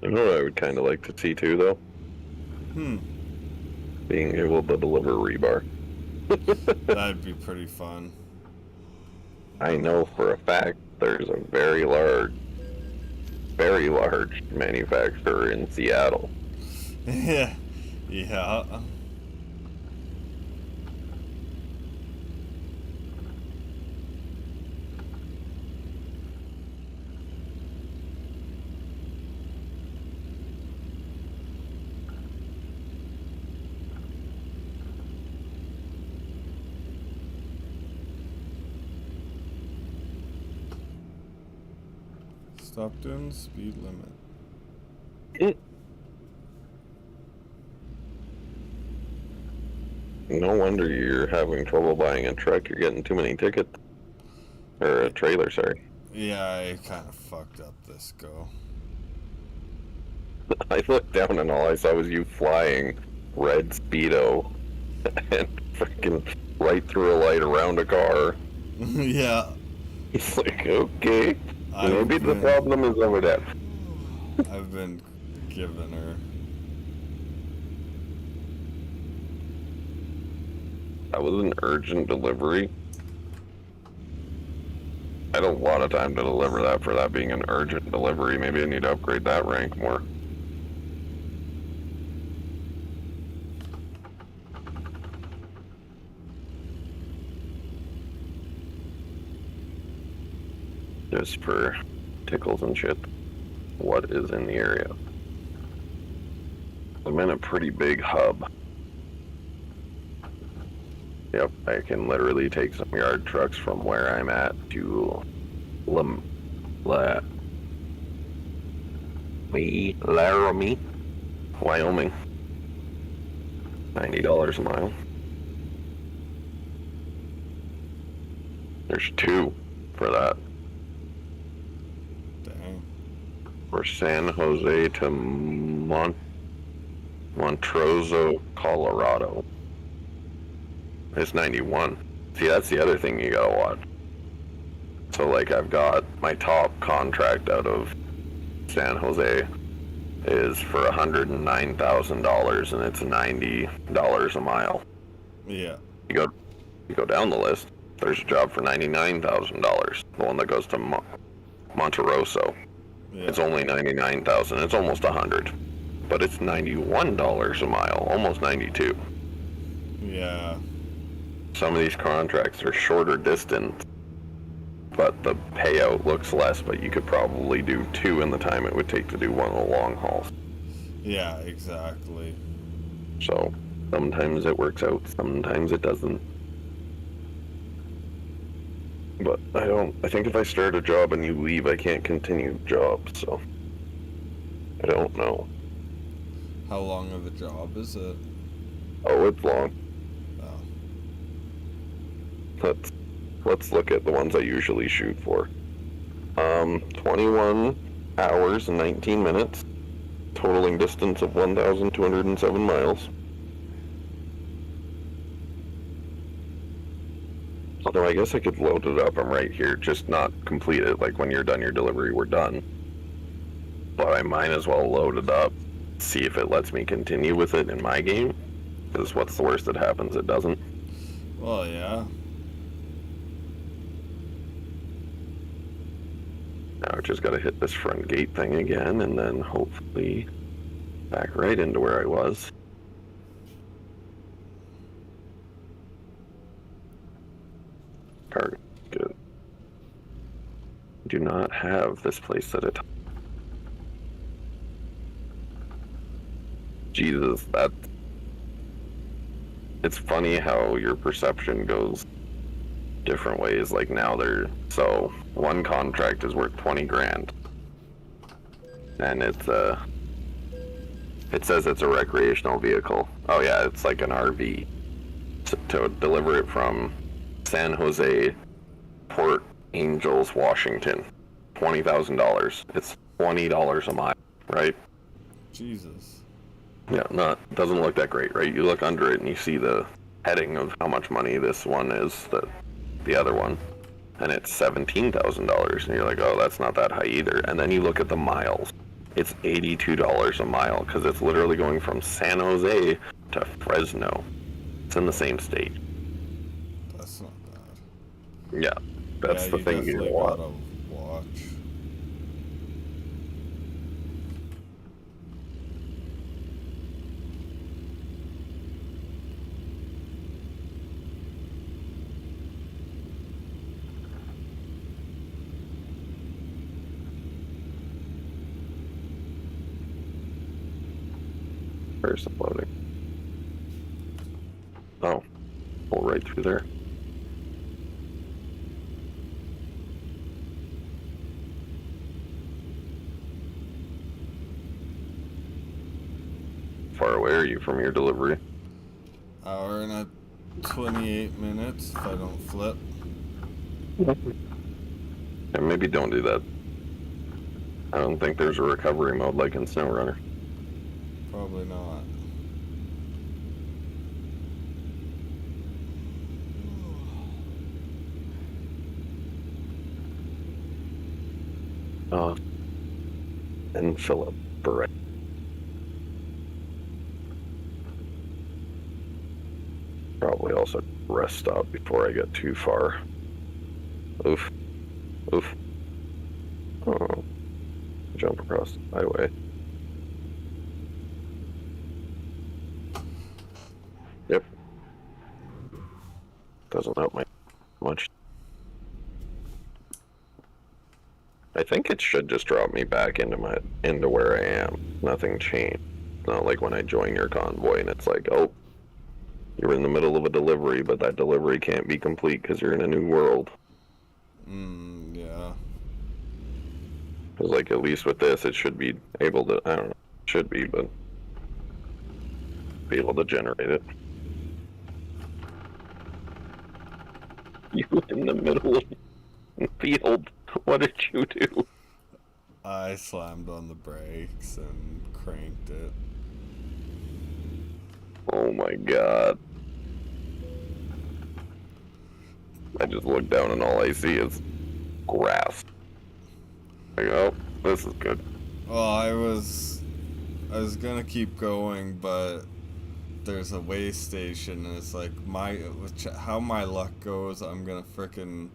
You know what I would kind of like to see too, though? Being able to deliver rebar. That'd be pretty fun. I know for a fact there's a very large manufacturer in Seattle. Yeah. Stop doing the speed limit. No wonder you're having trouble buying a truck. You're getting too many tickets. Or a trailer, sorry. Yeah, I kind of fucked up this go. I looked down and all I saw was you flying red Speedo and freaking right through a light around a car. Yeah. It's like, okay. Maybe the problem is over there. I've been giving her. That was an urgent delivery. I had a lot of time to deliver that for that being an urgent delivery. Maybe I need to upgrade that rank more. Just for tickles and shit. What is in the area? I'm in a pretty big hub. Yep, I can literally take some yard trucks from where I'm at to Laramie, Wyoming. $90 a mile. There's two for that. Dang. For San Jose to Montrose, Colorado. It's 91. See, that's the other thing you gotta watch. So, like, I've got my top contract out of San Jose is for $109,000, and it's $90 a mile. Yeah. You go down the list. There's a job for $99,000. The one that goes to Monterosso. Yeah. It's only $99,000. It's almost $100, but it's $91 a mile, almost $92. Yeah. Some of these contracts are shorter distance, but the payout looks less, but you could probably do two in the time it would take to do one of the long hauls. Yeah, exactly. So, sometimes it works out, sometimes it doesn't. But I think if I start a job and you leave, I can't continue the job, so I don't know. How long of a job is it? Oh, it's long. Let's look at the ones I usually shoot for. 21 hours and 19 minutes, totaling distance of 1,207 miles. Although I guess I could load it up. I'm right here, just not complete it. Like when you're done your delivery, we're done. But I might as well load it up, see if it lets me continue with it in my game. Because what's the worst that happens? It doesn't. Well, yeah. Now I just gotta hit this front gate thing again, and then hopefully back right into where I was. Target, good. Do not have this place at a time. Jesus, it's funny how your perception goes different ways. Like now so one contract is worth 20 grand. And it says it's a recreational vehicle. Oh yeah, it's like an RV. To deliver it from San Jose, Port Angels, Washington. $20,000. It's $20 a mile, right? Jesus. Yeah, doesn't look that great, right? You look under it and you see the heading of how much money this one is, the other one, and it's $17,000, and you're like, oh, that's not that high either. And then you look at the miles. It's $82 a mile because it's literally going from San Jose to Fresno. It's in the same state. That's not bad. Yeah, that's Yeah, the you thing you definitely want. gotta watch. Where's the loading? Oh, pull right through there. Far away are you from your delivery? Hour and 28 minutes if I don't flip. And maybe don't do that. I don't think there's a recovery mode like in SnowRunner. Probably not. And fill up right. Probably also rest stop before I get too far. Oof. Oof. Oh. Jump across the highway. Yep. Doesn't help me much. I think it should just drop me back into where I am. Nothing changed. It's not like when I join your convoy and it's like, oh, you're in the middle of a delivery, but that delivery can't be complete because you're in a new world. Yeah. Because, like, at least with this, it should be able to, I don't know, should be, but be able to generate it. You in the middle of the field. What did you do? I slammed on the brakes and cranked it. Oh my god. I just look down and all I see is grass. Like, oh, this is good. Well, I was gonna keep going, but there's a way station, and it's like how my luck goes, I'm gonna frickin'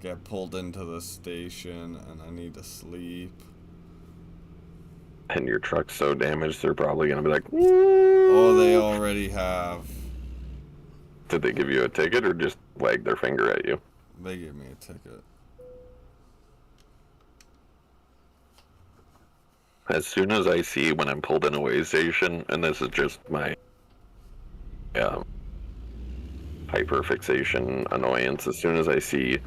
get pulled into the station, and I need to sleep. And your truck's so damaged, they're probably gonna be like, oh, they already have. Did they give you a ticket or just wag their finger at you? They gave me a ticket. As soon as I see when I'm pulled in a way station, and this is just my hyperfixation annoyance, as soon as I see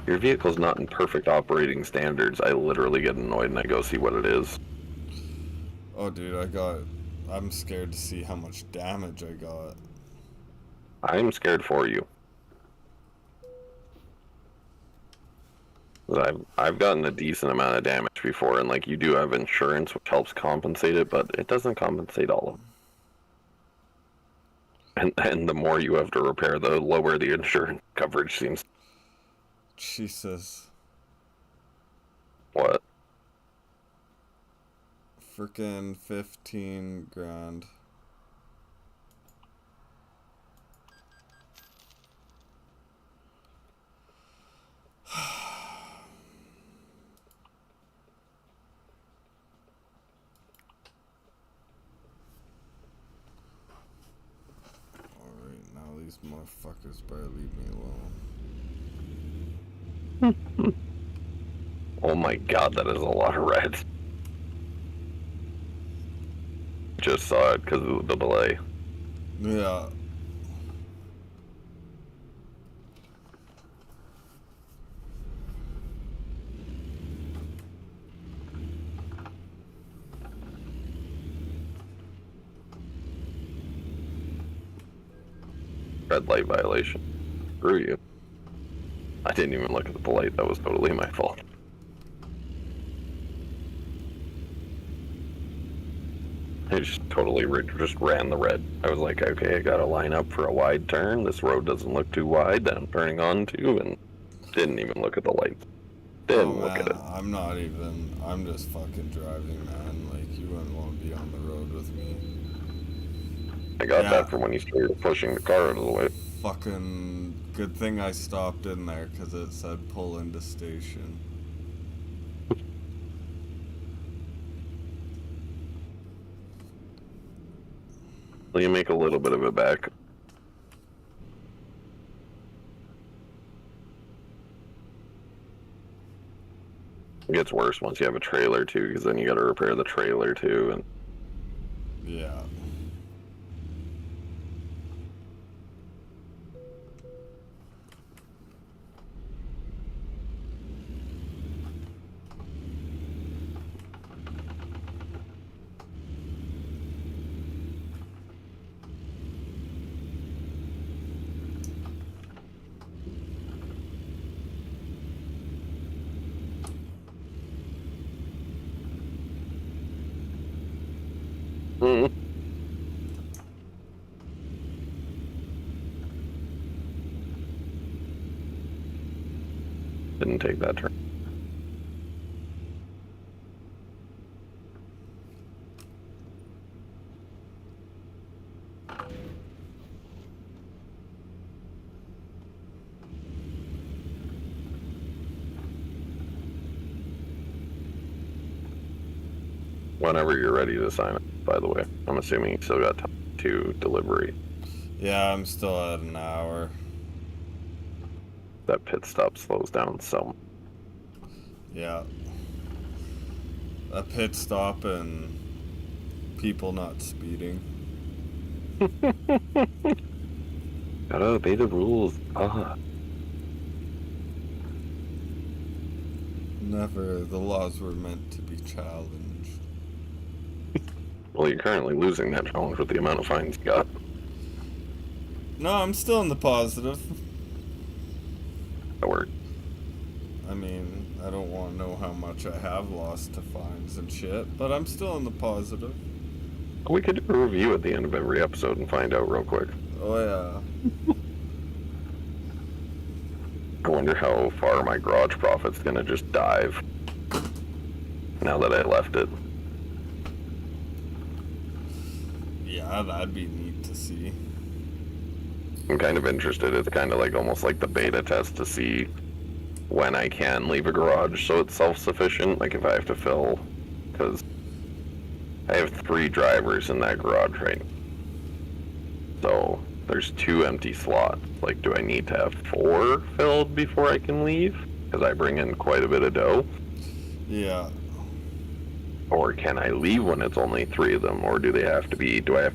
your vehicle's not in perfect operating standards, I literally get annoyed and I go see what it is. Oh, dude, I'm scared to see how much damage I got. I'm scared for you. I've gotten a decent amount of damage before, and like you do have insurance which helps compensate it, but it doesn't compensate all of it. And the more you have to repair, the lower the insurance coverage seems. Jesus. What? Frickin' 15 grand. Alright, now these motherfuckers better leave me alone. Oh my god, that is a lot of red. Just saw it because of the delay. Yeah. Red light violation. Screw you. I didn't even look at the light. That was totally my fault. I just totally just ran the red. I was like, okay, I gotta line up for a wide turn. This road doesn't look too wide that I'm turning onto, and didn't even look at the lights. Didn't look at it. I'm just fucking driving, man. Like, You wouldn't want to be on the road with me. I got Yeah. that from when you started pushing the car out of the way. Fucking good thing I stopped in there because it said pull into station. Well, you make a little bit of it back. It gets worse once you have a trailer too, because then you got to repair the trailer too, and Yeah. mm, didn't take that turn. Whenever you're ready to sign up, by the way. I'm assuming you still got time to delivery. Yeah, I'm still at an hour. That pit stop slows down so much. Yeah. A pit stop and people not speeding. Gotta obey the rules. Never. The laws were meant to be challenged. Well, you're currently losing that challenge with the amount of fines you got. No, I'm still in the positive. That worked. I mean, I don't want to know how much I have lost to fines and shit, but I'm still in the positive. We could do a review at the end of every episode and find out real quick. Oh, yeah. I wonder how far my garage profit's gonna just dive now that I left it. Yeah, that'd be neat to see. I'm kind of interested. It's kind of like almost like the beta test to see when I can leave a garage so it's self-sufficient. Like if I have to fill, because I have 3 drivers in that garage right now. So there's 2 empty slots. Like, do I need to have 4 filled before I can leave? Because I bring in quite a bit of dough. Yeah. Or can I leave when it's only 3 of them? Or do I have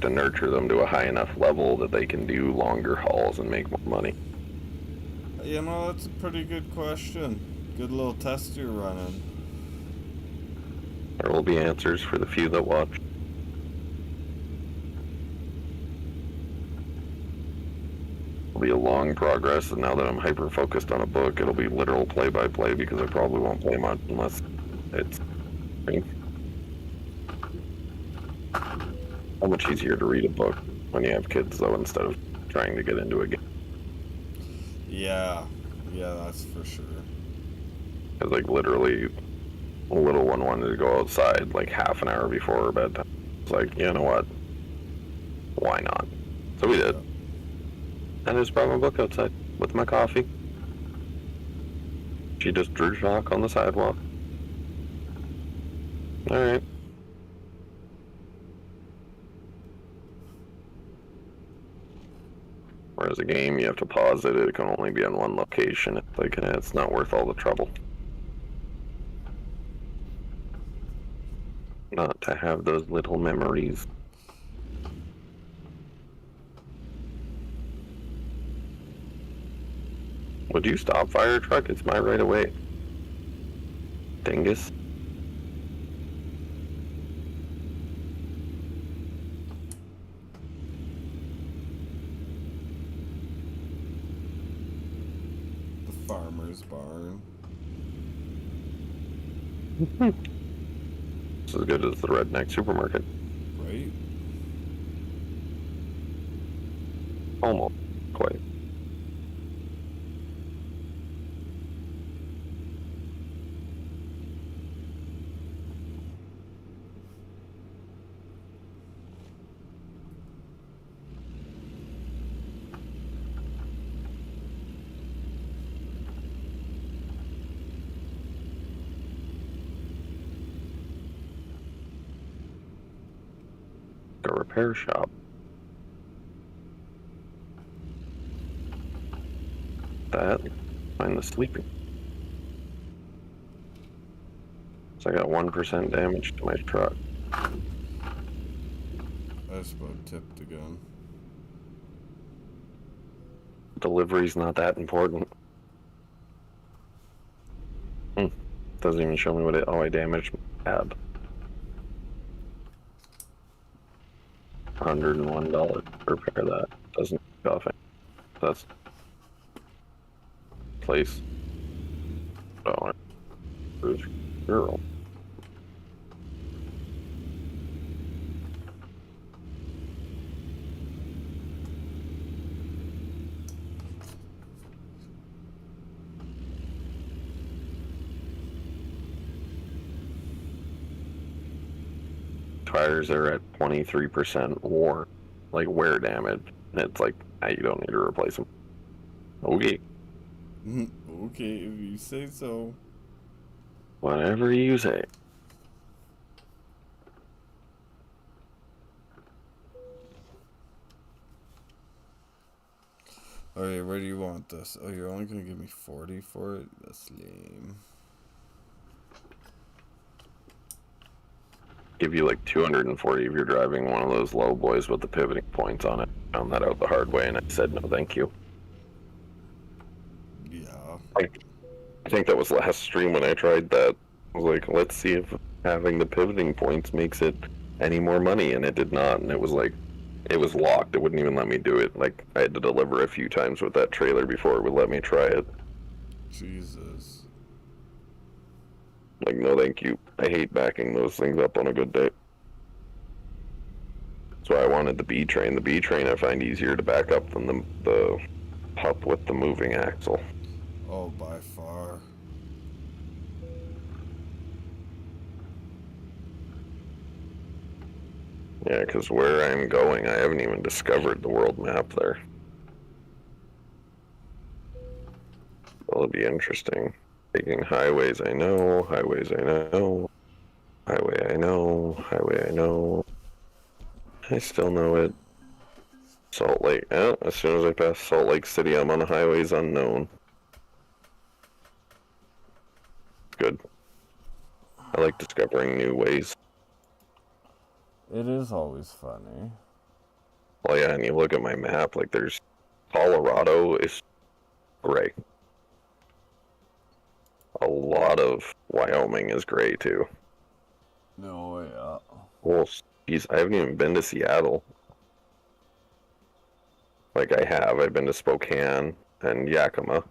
to nurture them to a high enough level that they can do longer hauls and make more money? You know, that's a pretty good question. Good little test you're running. There will be answers for the few that watch. It'll be a long progress, and now that I'm hyper-focused on a book, it'll be literal play-by-play because I probably won't play much unless it's... How much easier to read a book when you have kids, though, instead of trying to get into a game. Yeah. Yeah, that's for sure. Because, like, literally, a little one wanted to go outside, like, half an hour before her bedtime. It's like, you know what? Why not? So we did. And I just brought my book outside with my coffee. She just drew chalk on the sidewalk. Alright. Whereas a game, you have to pause it. It can only be on one location. It's like, it's not worth all the trouble. Not to have those little memories. Would you stop, fire truck? It's my right of way. Dingus. The farmer's barn. It's as good as the redneck supermarket. Right? Almost. Quite. A repair shop. That. Find the sleeping. So I got 1% damage to my truck. I just about tipped again. Delivery's not that important. Doesn't even show me what it. Oh, I damaged my cab. $101 to repair that. Doesn't off it. That's place. Oh, girl. Tires are at 23% war, like wear damage. And it's like, you don't need to replace them. Okay. Okay, if you say so. Whatever you say. Okay, where do you want this? Oh, you're only gonna give me 40 for it? That's lame. Give you like 240 if you're driving one of those low boys with the pivoting points on it. Found that out the hard way, and I said no, thank you. Yeah. I think that was last stream when I tried that. I was like, let's see if having the pivoting points makes it any more money, and it did not. And it was like, it was locked. It wouldn't even let me do it. Like, I had to deliver a few times with that trailer before it would let me try it. Jesus. Like, no thank you. I hate backing those things up on a good day. That's why I wanted the B train. The B train I find easier to back up than the pup with the moving axle. Oh, by far. Yeah, because where I'm going, I haven't even discovered the world map there. That'll be interesting. Taking highways I know, highways I know, highway I know, highway I know. I still know it. Salt Lake. Yeah, as soon as I pass Salt Lake City, I'm on highways unknown. Good. I like discovering new ways. It is always funny. Well, yeah, and you look at my map, like there's Colorado is gray. A lot of Wyoming is gray too. No, yeah. Well, geez, I haven't even been to Seattle. Like I have. I've been to Spokane and Yakima.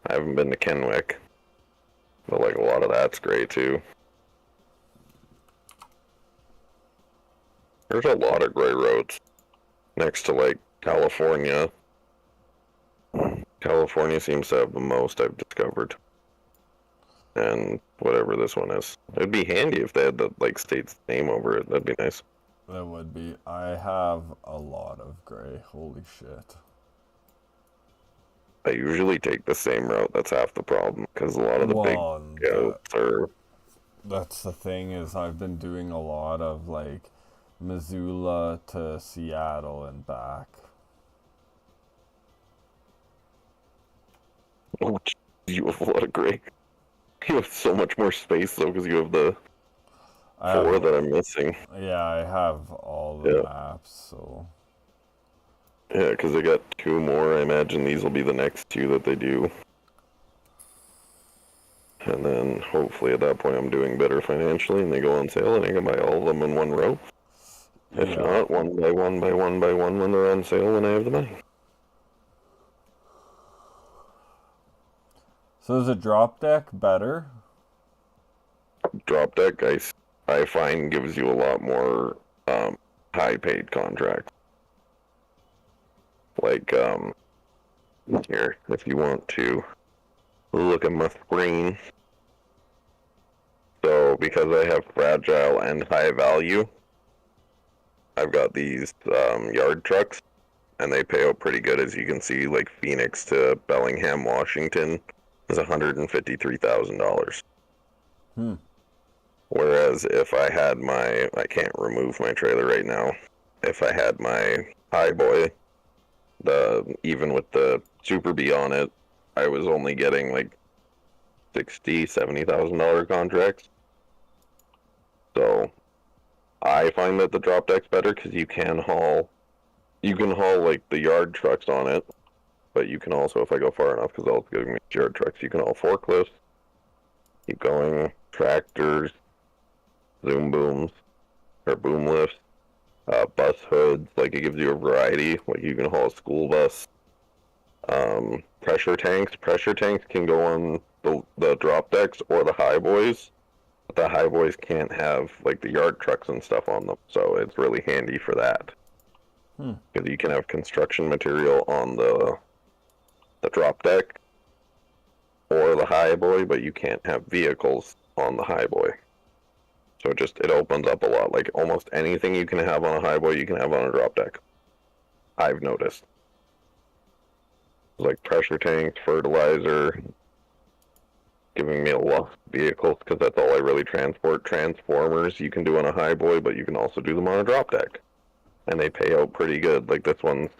I haven't been to Kennewick. But like a lot of that's gray too. There's a lot of gray roads next to like California. California seems to have the most I've discovered. And whatever this one is. It'd be handy if they had the like state's name over it. That'd be nice. That would be. I have a lot of gray. Holy shit. I usually take the same route. That's half the problem because a lot of the big goats are. That's the thing is I've been doing a lot of like Missoula to Seattle and back. Oh, you have a lot of gray. You have so much more space though because you have the four that I'm missing. Yeah, I have all the maps, so. Yeah, because they got two more. I imagine these will be the next two that they do. And then hopefully at that point I'm doing better financially and they go on sale and I can buy all of them in one row. If not, one by one by one by one when they're on sale when I have the money. So is a drop deck better? Drop deck, I find, gives you a lot more high-paid contracts. Like, here, if you want to look at my screen. So, because I have fragile and high value, I've got these yard trucks, and they pay out pretty good, as you can see, like Phoenix to Bellingham, Washington is $153,000. Whereas if I had I can't remove my trailer right now. If I had my high boy, even with the Super B on it, I was only getting like $60,000-$70,000 contracts. So I find that the drop deck's better because you can haul like the yard trucks on it, but you can also, if I go far enough, because I'll go me yard trucks, you can haul forklifts, keep going, tractors, zoom booms, or boom lifts, bus hoods. Like it gives you a variety. Like you can haul a school bus. Pressure tanks. Pressure tanks can go on the drop decks or the high boys. But the high boys can't have like the yard trucks and stuff on them, so it's really handy for that. Because you can have construction material on the drop deck or the high boy, but you can't have vehicles on the high boy. So it opens up a lot. Like almost anything you can have on a high boy, you can have on a drop deck. I've noticed. Like pressure tanks, fertilizer, giving me a lot of vehicles because that's all I really transport. Transformers you can do on a high boy, but you can also do them on a drop deck. And they pay out pretty good. Like this one's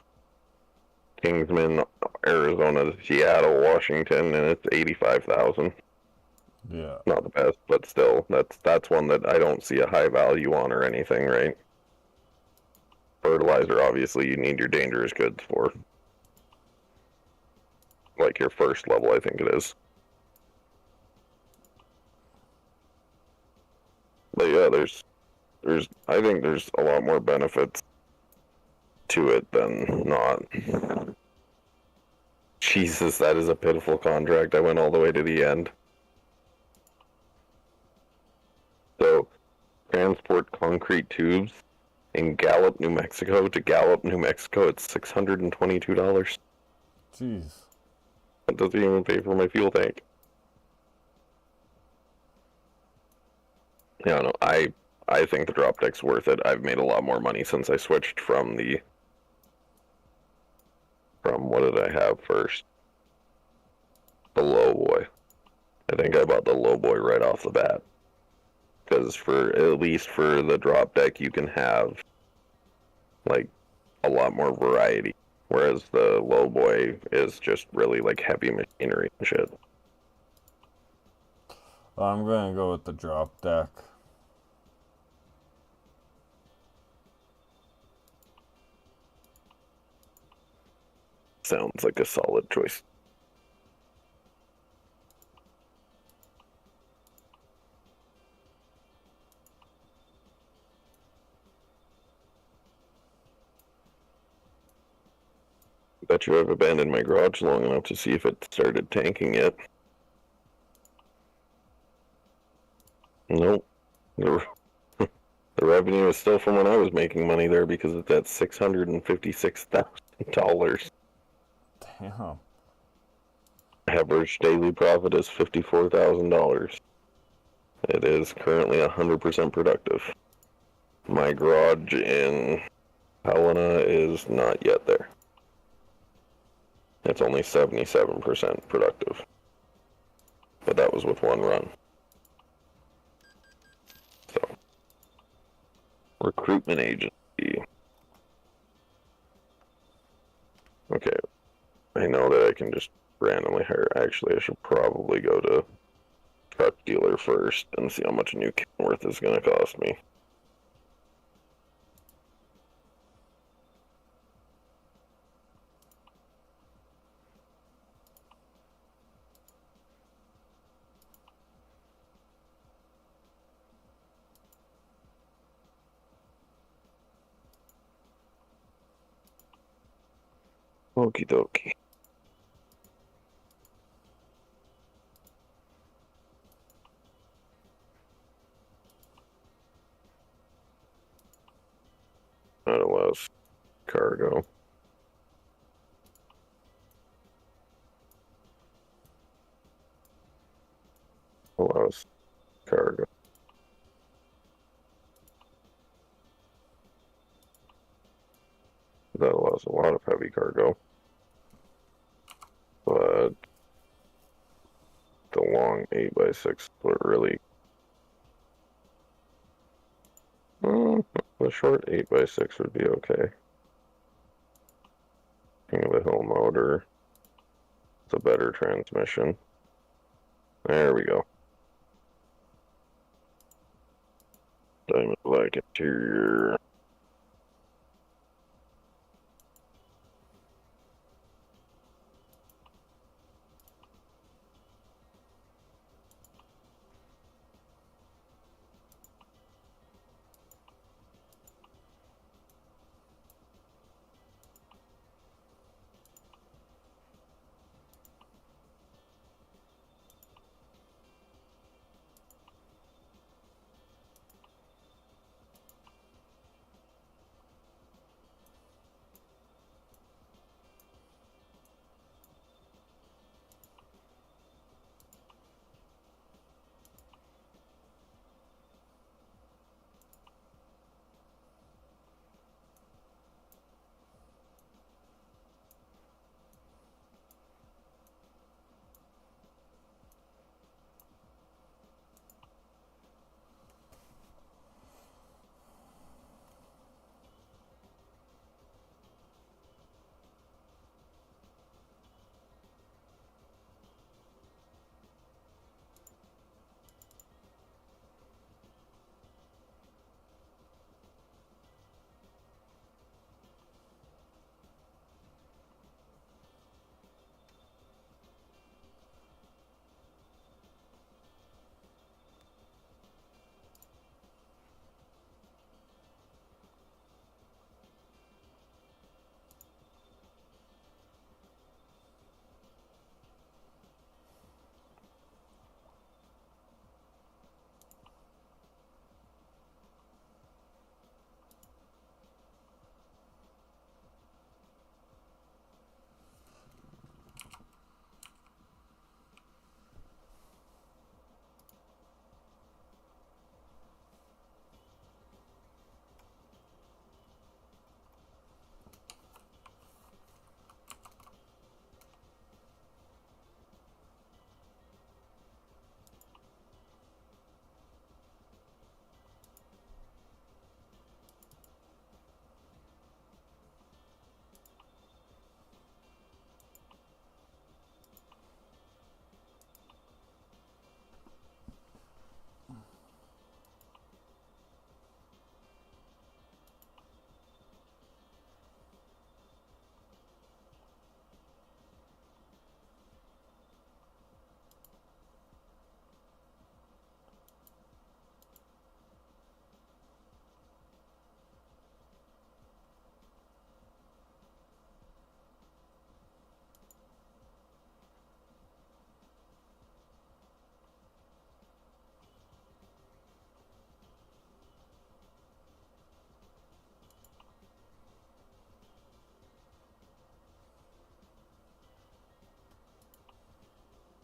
Kingsman, Arizona, Seattle, Washington, and it's 85,000. Yeah. Not the best, but still, that's one that I don't see a high value on or anything, right? Fertilizer, obviously, you need your dangerous goods for. Like your first level, I think it is. But yeah, I think there's a lot more benefits to it than not. Jesus, that is a pitiful contract. I went all the way to the end. So, transport concrete tubes in Gallup, New Mexico to Gallup, New Mexico, it's $622. Jeez. That doesn't even pay for my fuel tank. Yeah, no, I think the drop deck's worth it. I've made a lot more money since I switched from what did I have first? The low boy. I think I bought the low boy right off the bat. Because at least for the drop deck, you can have like a lot more variety. Whereas the low boy is just really like heavy machinery and shit. I'm gonna go with the drop deck. Sounds like a solid choice. Bet you I've abandoned my garage long enough to see if it started tanking yet. Nope. The, the revenue is still from when I was making money there because it's at $656,000. Damn. Average daily profit is $54,000. It is currently 100% productive. My garage in Helena is not yet there. It's only 77% productive. But that was with one run. So, recruitment agency. Okay, I know that I can just randomly hire. Actually, I should probably go to truck dealer first and see how much a new Kenworth is going to cost me. Okie dokie. That allows cargo. Allows cargo. That allows a lot of heavy cargo. But the long 8x6 are really The short 8x6 would be okay. King of the Hill motor. It's a better transmission. There we go. Diamond black interior.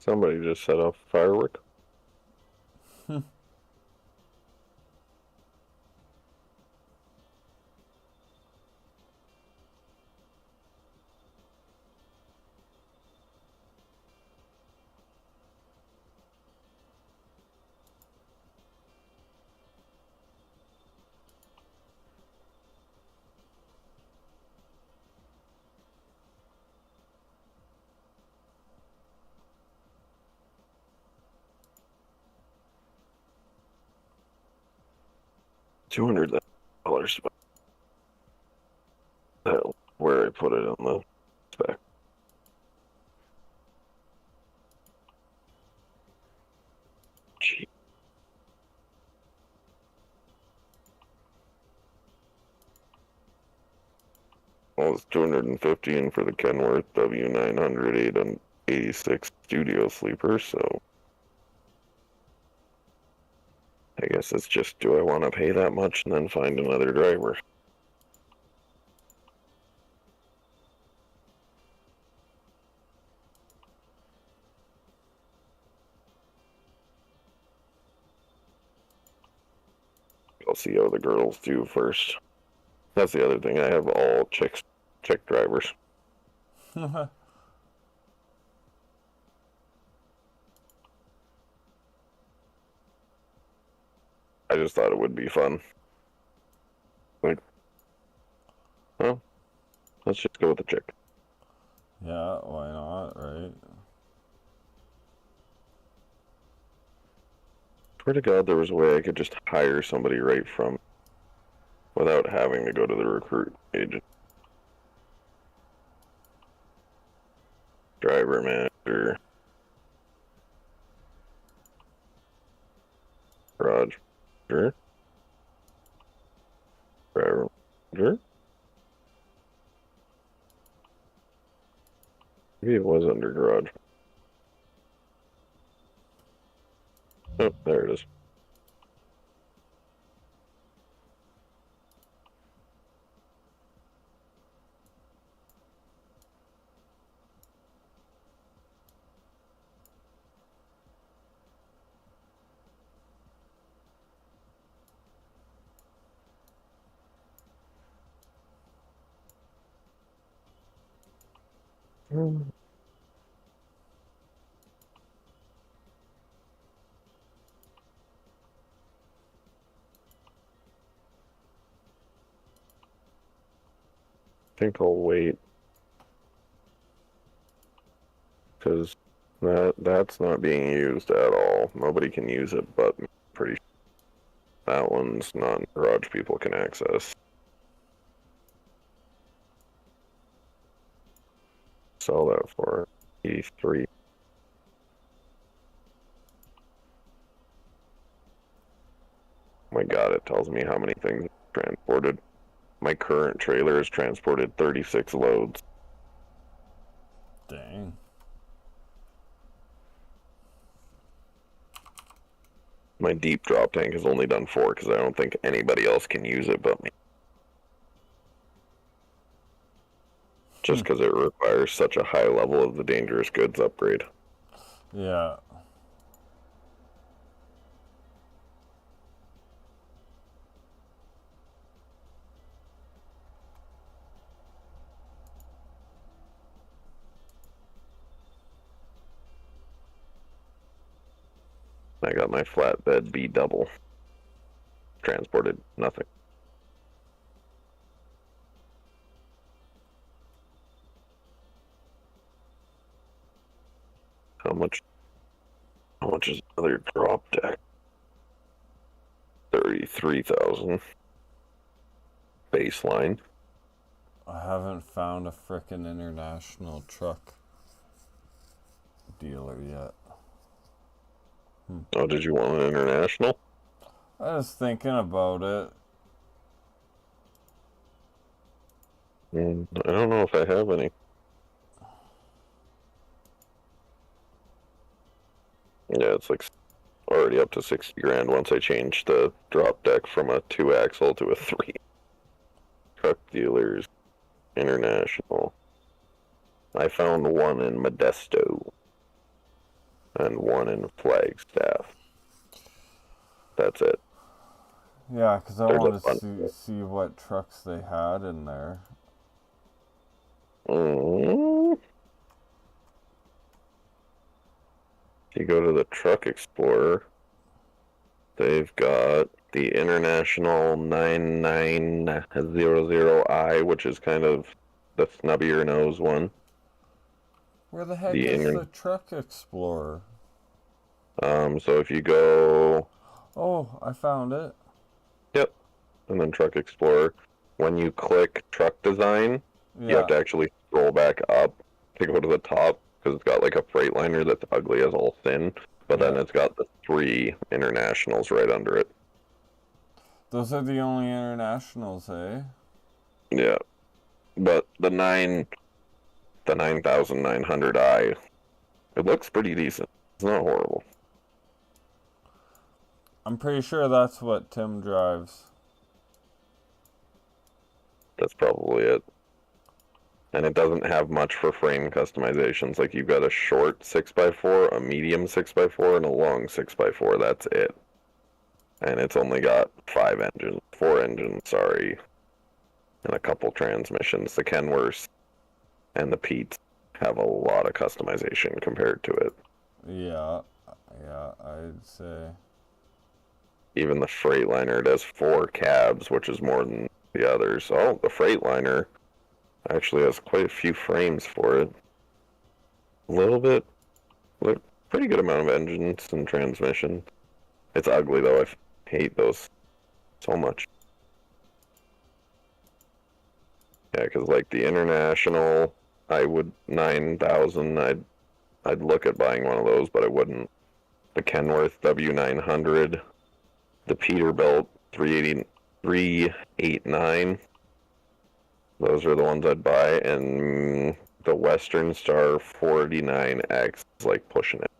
Somebody just set off a firework. 200 dollars. Where I put it on the spec. Gee. Well, it's 250 and for the Kenworth W900 886 studio sleeper, so I guess it's just, do I want to pay that much and then find another driver? I'll see how the girls do first. That's the other thing. I have all chick drivers. I just thought it would be fun. Like, well, let's just go with the chick. Yeah, why not, right? Swear to God, there was a way I could just hire somebody right from without having to go to the recruit agent. Driver manager. Garage manager. Driver manager. Maybe it was under garage. Oh, there it is. I think I'll wait because that's not being used at all. Nobody can use it, but I'm pretty sure that one's non-garage people can access. Sell that for E3. Oh my God, it tells me how many things transported. My current trailer has transported 36 loads. Dang. My deep drop tank has only done 4 because I don't think anybody else can use it but me. Just because it requires such a high level of the dangerous goods upgrade. Yeah. I got my flatbed B double. Transported nothing. How much is another drop deck? 33,000. Baseline. I haven't found a frickin' international truck dealer yet. Oh, did you want an international? I was thinking about it. I don't know if I have any. Yeah, it's like already up to 60 grand once I changed the drop deck from a 2-axle to a 3. Truck dealers, international. I found one in Modesto and one in Flagstaff. That's it. Yeah, 'cause I There's a want bunch. to see what trucks they had in there. If you go to the Truck Explorer, they've got the International 9900I, which is kind of the snubbier nose one. Where the heck The is inter the Truck Explorer? So if you go, Oh, I found it. yep, and then Truck Explorer, when you click Truck Design, you have Yeah. to actually scroll back up to go to the top because it's got like a Freightliner that's ugly as all thin, but then Yeah. it's got the 3 Internationals right under it. Those are the only internationals, eh? Yeah, but the 9900i, it looks pretty decent. It's not horrible. I'm pretty sure that's what Tim drives. That's probably it. And it doesn't have much for frame customizations. Like you've got a short 6x4, a medium 6x4, and a long 6x4. That's it. And it's only got 4 engines, sorry, and a couple transmissions. The Kenworths and the Pete's have a lot of customization compared to it. Yeah. Yeah, I'd say. Even the Freightliner does 4 cabs, which is more than the others. Oh, the Freightliner actually has quite a few frames for it. A little bit, pretty good amount of engines and transmission. It's ugly though. I hate those so much. Yeah, because like the International, I would 9,000. I'd look at buying one of those, but I wouldn't. The Kenworth W900, the Peterbilt 389. Those are the ones I'd buy, and the Western Star 49X is like pushing it.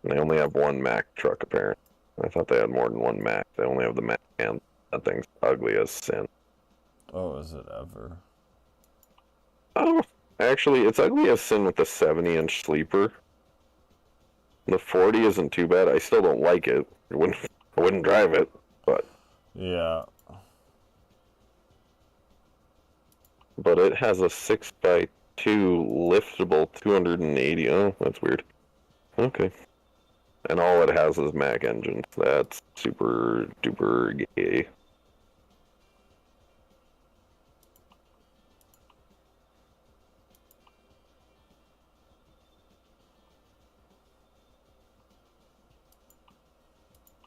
And they only have one Mack truck, apparently. I thought they had more than one Mack. They only have the Mack, and that thing's ugly as sin. Oh, is it ever? Oh, actually, it's ugly as sin with the 70-inch sleeper. The 40 isn't too bad. I still don't like it. I wouldn't drive it, but Yeah. but it has a 6x2 liftable 280. Oh, that's weird. Okay. And all it has is Mac engines. That's super duper gay.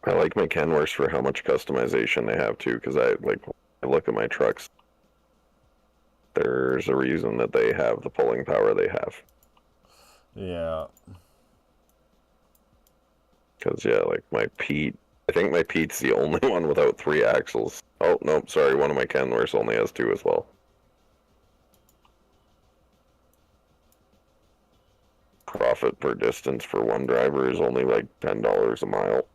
I like my Kenworths for how much customization they have too, because I look at my trucks. There's a reason that they have the pulling power they have. Yeah. Because yeah, like my Pete, I think my Pete's the only one without 3 axles. Oh no, sorry, one of my Kenworths only has 2 as well. Profit per distance for one driver is only like $10 a mile.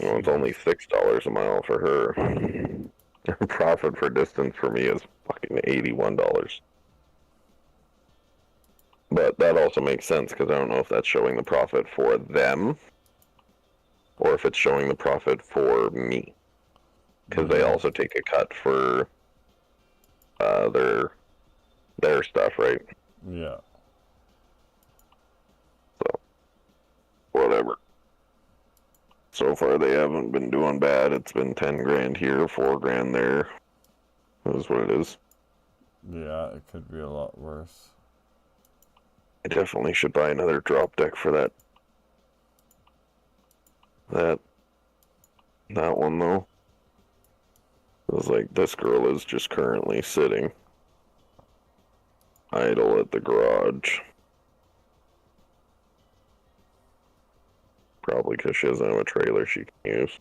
Well, it's only $6 a mile for her. Profit per distance for me is fucking $81. But that also makes sense because I don't know if that's showing the profit for them or if it's showing the profit for me. Because they also take a cut for their stuff, right? Yeah. So whatever. So far they haven't been doing bad. It's been 10 grand here, 4 grand there. That is what it is. Yeah, it could be a lot worse. I definitely should buy another drop deck for that one though. It was like this girl is just currently sitting idle at the garage. Probably because she doesn't have a trailer she can use.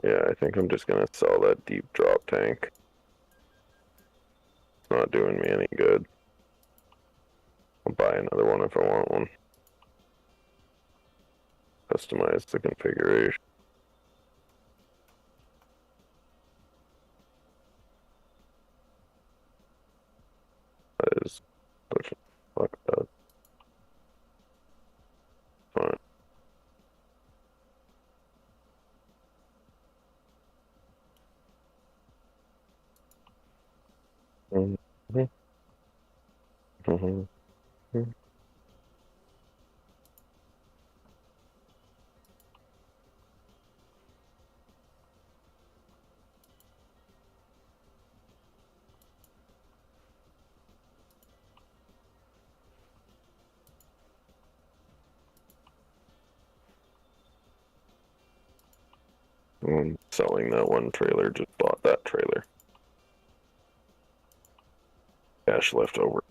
Yeah, I think I'm just gonna sell that deep drop tank. It's not doing me any good. I'll buy another one if I want one. Customize the configuration. That is such a fuck up. Fine. Mm-hmm. Mm-hmm. Selling that one trailer, just bought that trailer. Cash left over.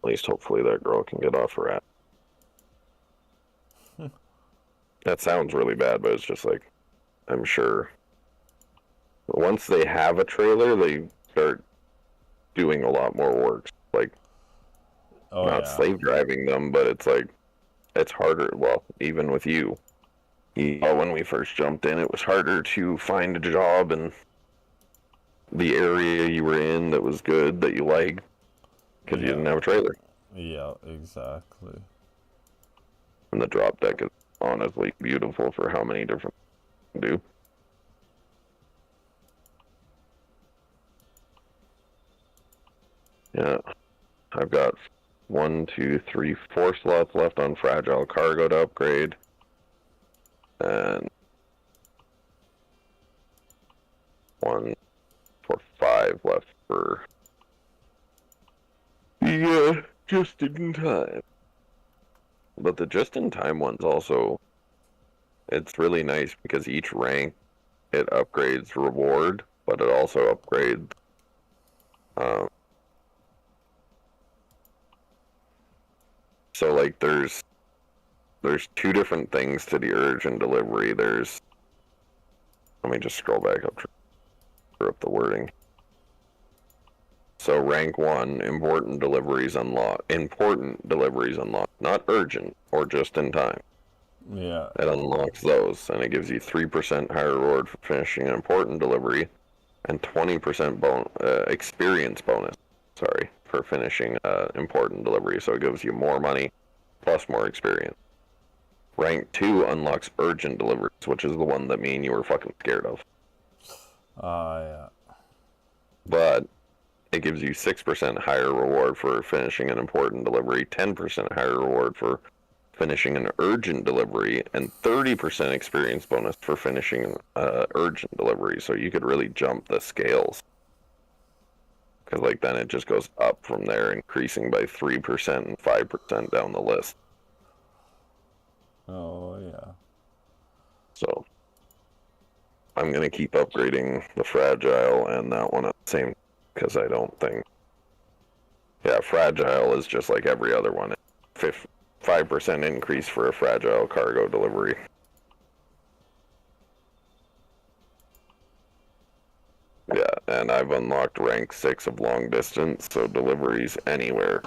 At least hopefully that girl can get off her ass. That sounds really bad, but it's just like, I'm sure once they have a trailer, they start doing a lot more work. Like, not slave driving them, but it's like, it's harder. Well, even with you. When we first jumped in, it was harder to find a job in the area you were in that was good, that you liked, because you didn't have a trailer. Yeah, exactly. And the drop deck is honestly beautiful for how many different things you can do. Yeah, I've got 4 slots left on fragile cargo to upgrade, and 5 left for the just in time. But the just in time one's also, it's really nice because each rank it upgrades reward, but it also upgrades um, so like there's 2 different things to the urgent delivery. Let me just scroll back up to screw up the wording. So rank 1, important deliveries unlocked, not urgent or just in time. Yeah. It unlocks those, and it gives you 3% higher reward for finishing an important delivery, and 20% experience bonus. Sorry, for finishing important delivery. So it gives you more money plus more experience. Rank 2 unlocks urgent deliveries, which is the one that me and you were fucking scared of. Yeah. But it gives you 6% higher reward for finishing an important delivery, 10% higher reward for finishing an urgent delivery, and 30% experience bonus for finishing urgent delivery. So you could really jump the scales. Because like then it just goes up from there, increasing by 3% and 5% down the list. Oh, yeah. So I'm going to keep upgrading the fragile and that one at the same, because I don't think, yeah, fragile is just like every other one. 5% increase for a fragile cargo delivery. Yeah, and I've unlocked rank 6 of long distance, so deliveries anywhere.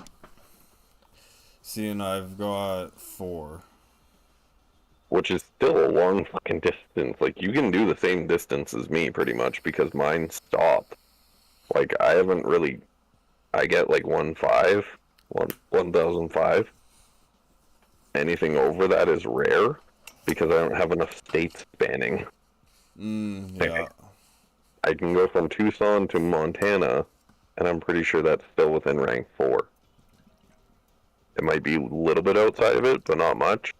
See, and I've got 4. Which is still a long fucking distance. Like, you can do the same distance as me, pretty much, because mine stopped. Like, I haven't really... I get, like, 1,005. Anything over that is rare, because I don't have enough states spanning. Yeah. I can go from Tucson to Montana, and I'm pretty sure that's still within rank 4. It might be a little bit outside of it, but not much.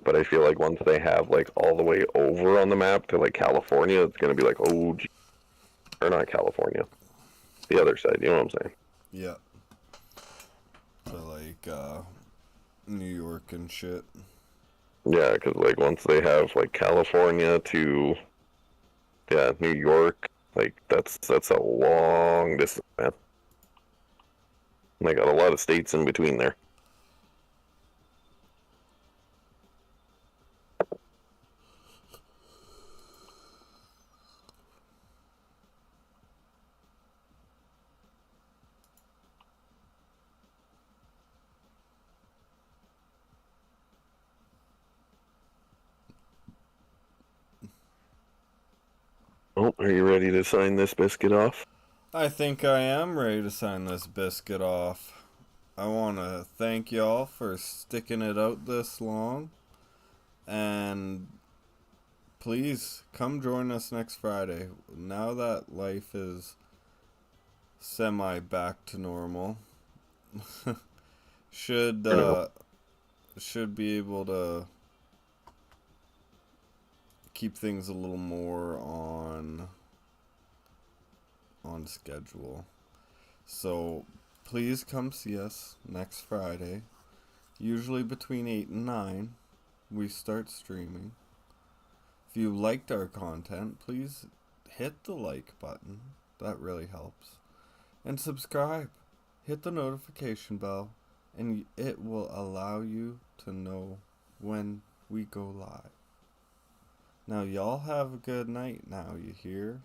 But I feel like once they have like all the way over on the map to like California, it's gonna be like, oh, or not California, the other side. You know what I'm saying? Yeah. So like New York and shit. Yeah, because like once they have like California to New York, like that's a long distance, man. And they got a lot of states in between there. Oh, are you ready to sign this biscuit off? I think I am ready to sign this biscuit off. I want to thank y'all for sticking it out this long. And please come join us next Friday. Now that life is semi back to normal, should Or no? should be able to keep things a little more on schedule. So please come see us next Friday. Usually between 8 and 9, we start streaming. If you liked our content, please hit the like button. That really helps. And subscribe. Hit the notification bell, and it will allow you to know when we go live. Now, y'all have a good night now, you hear?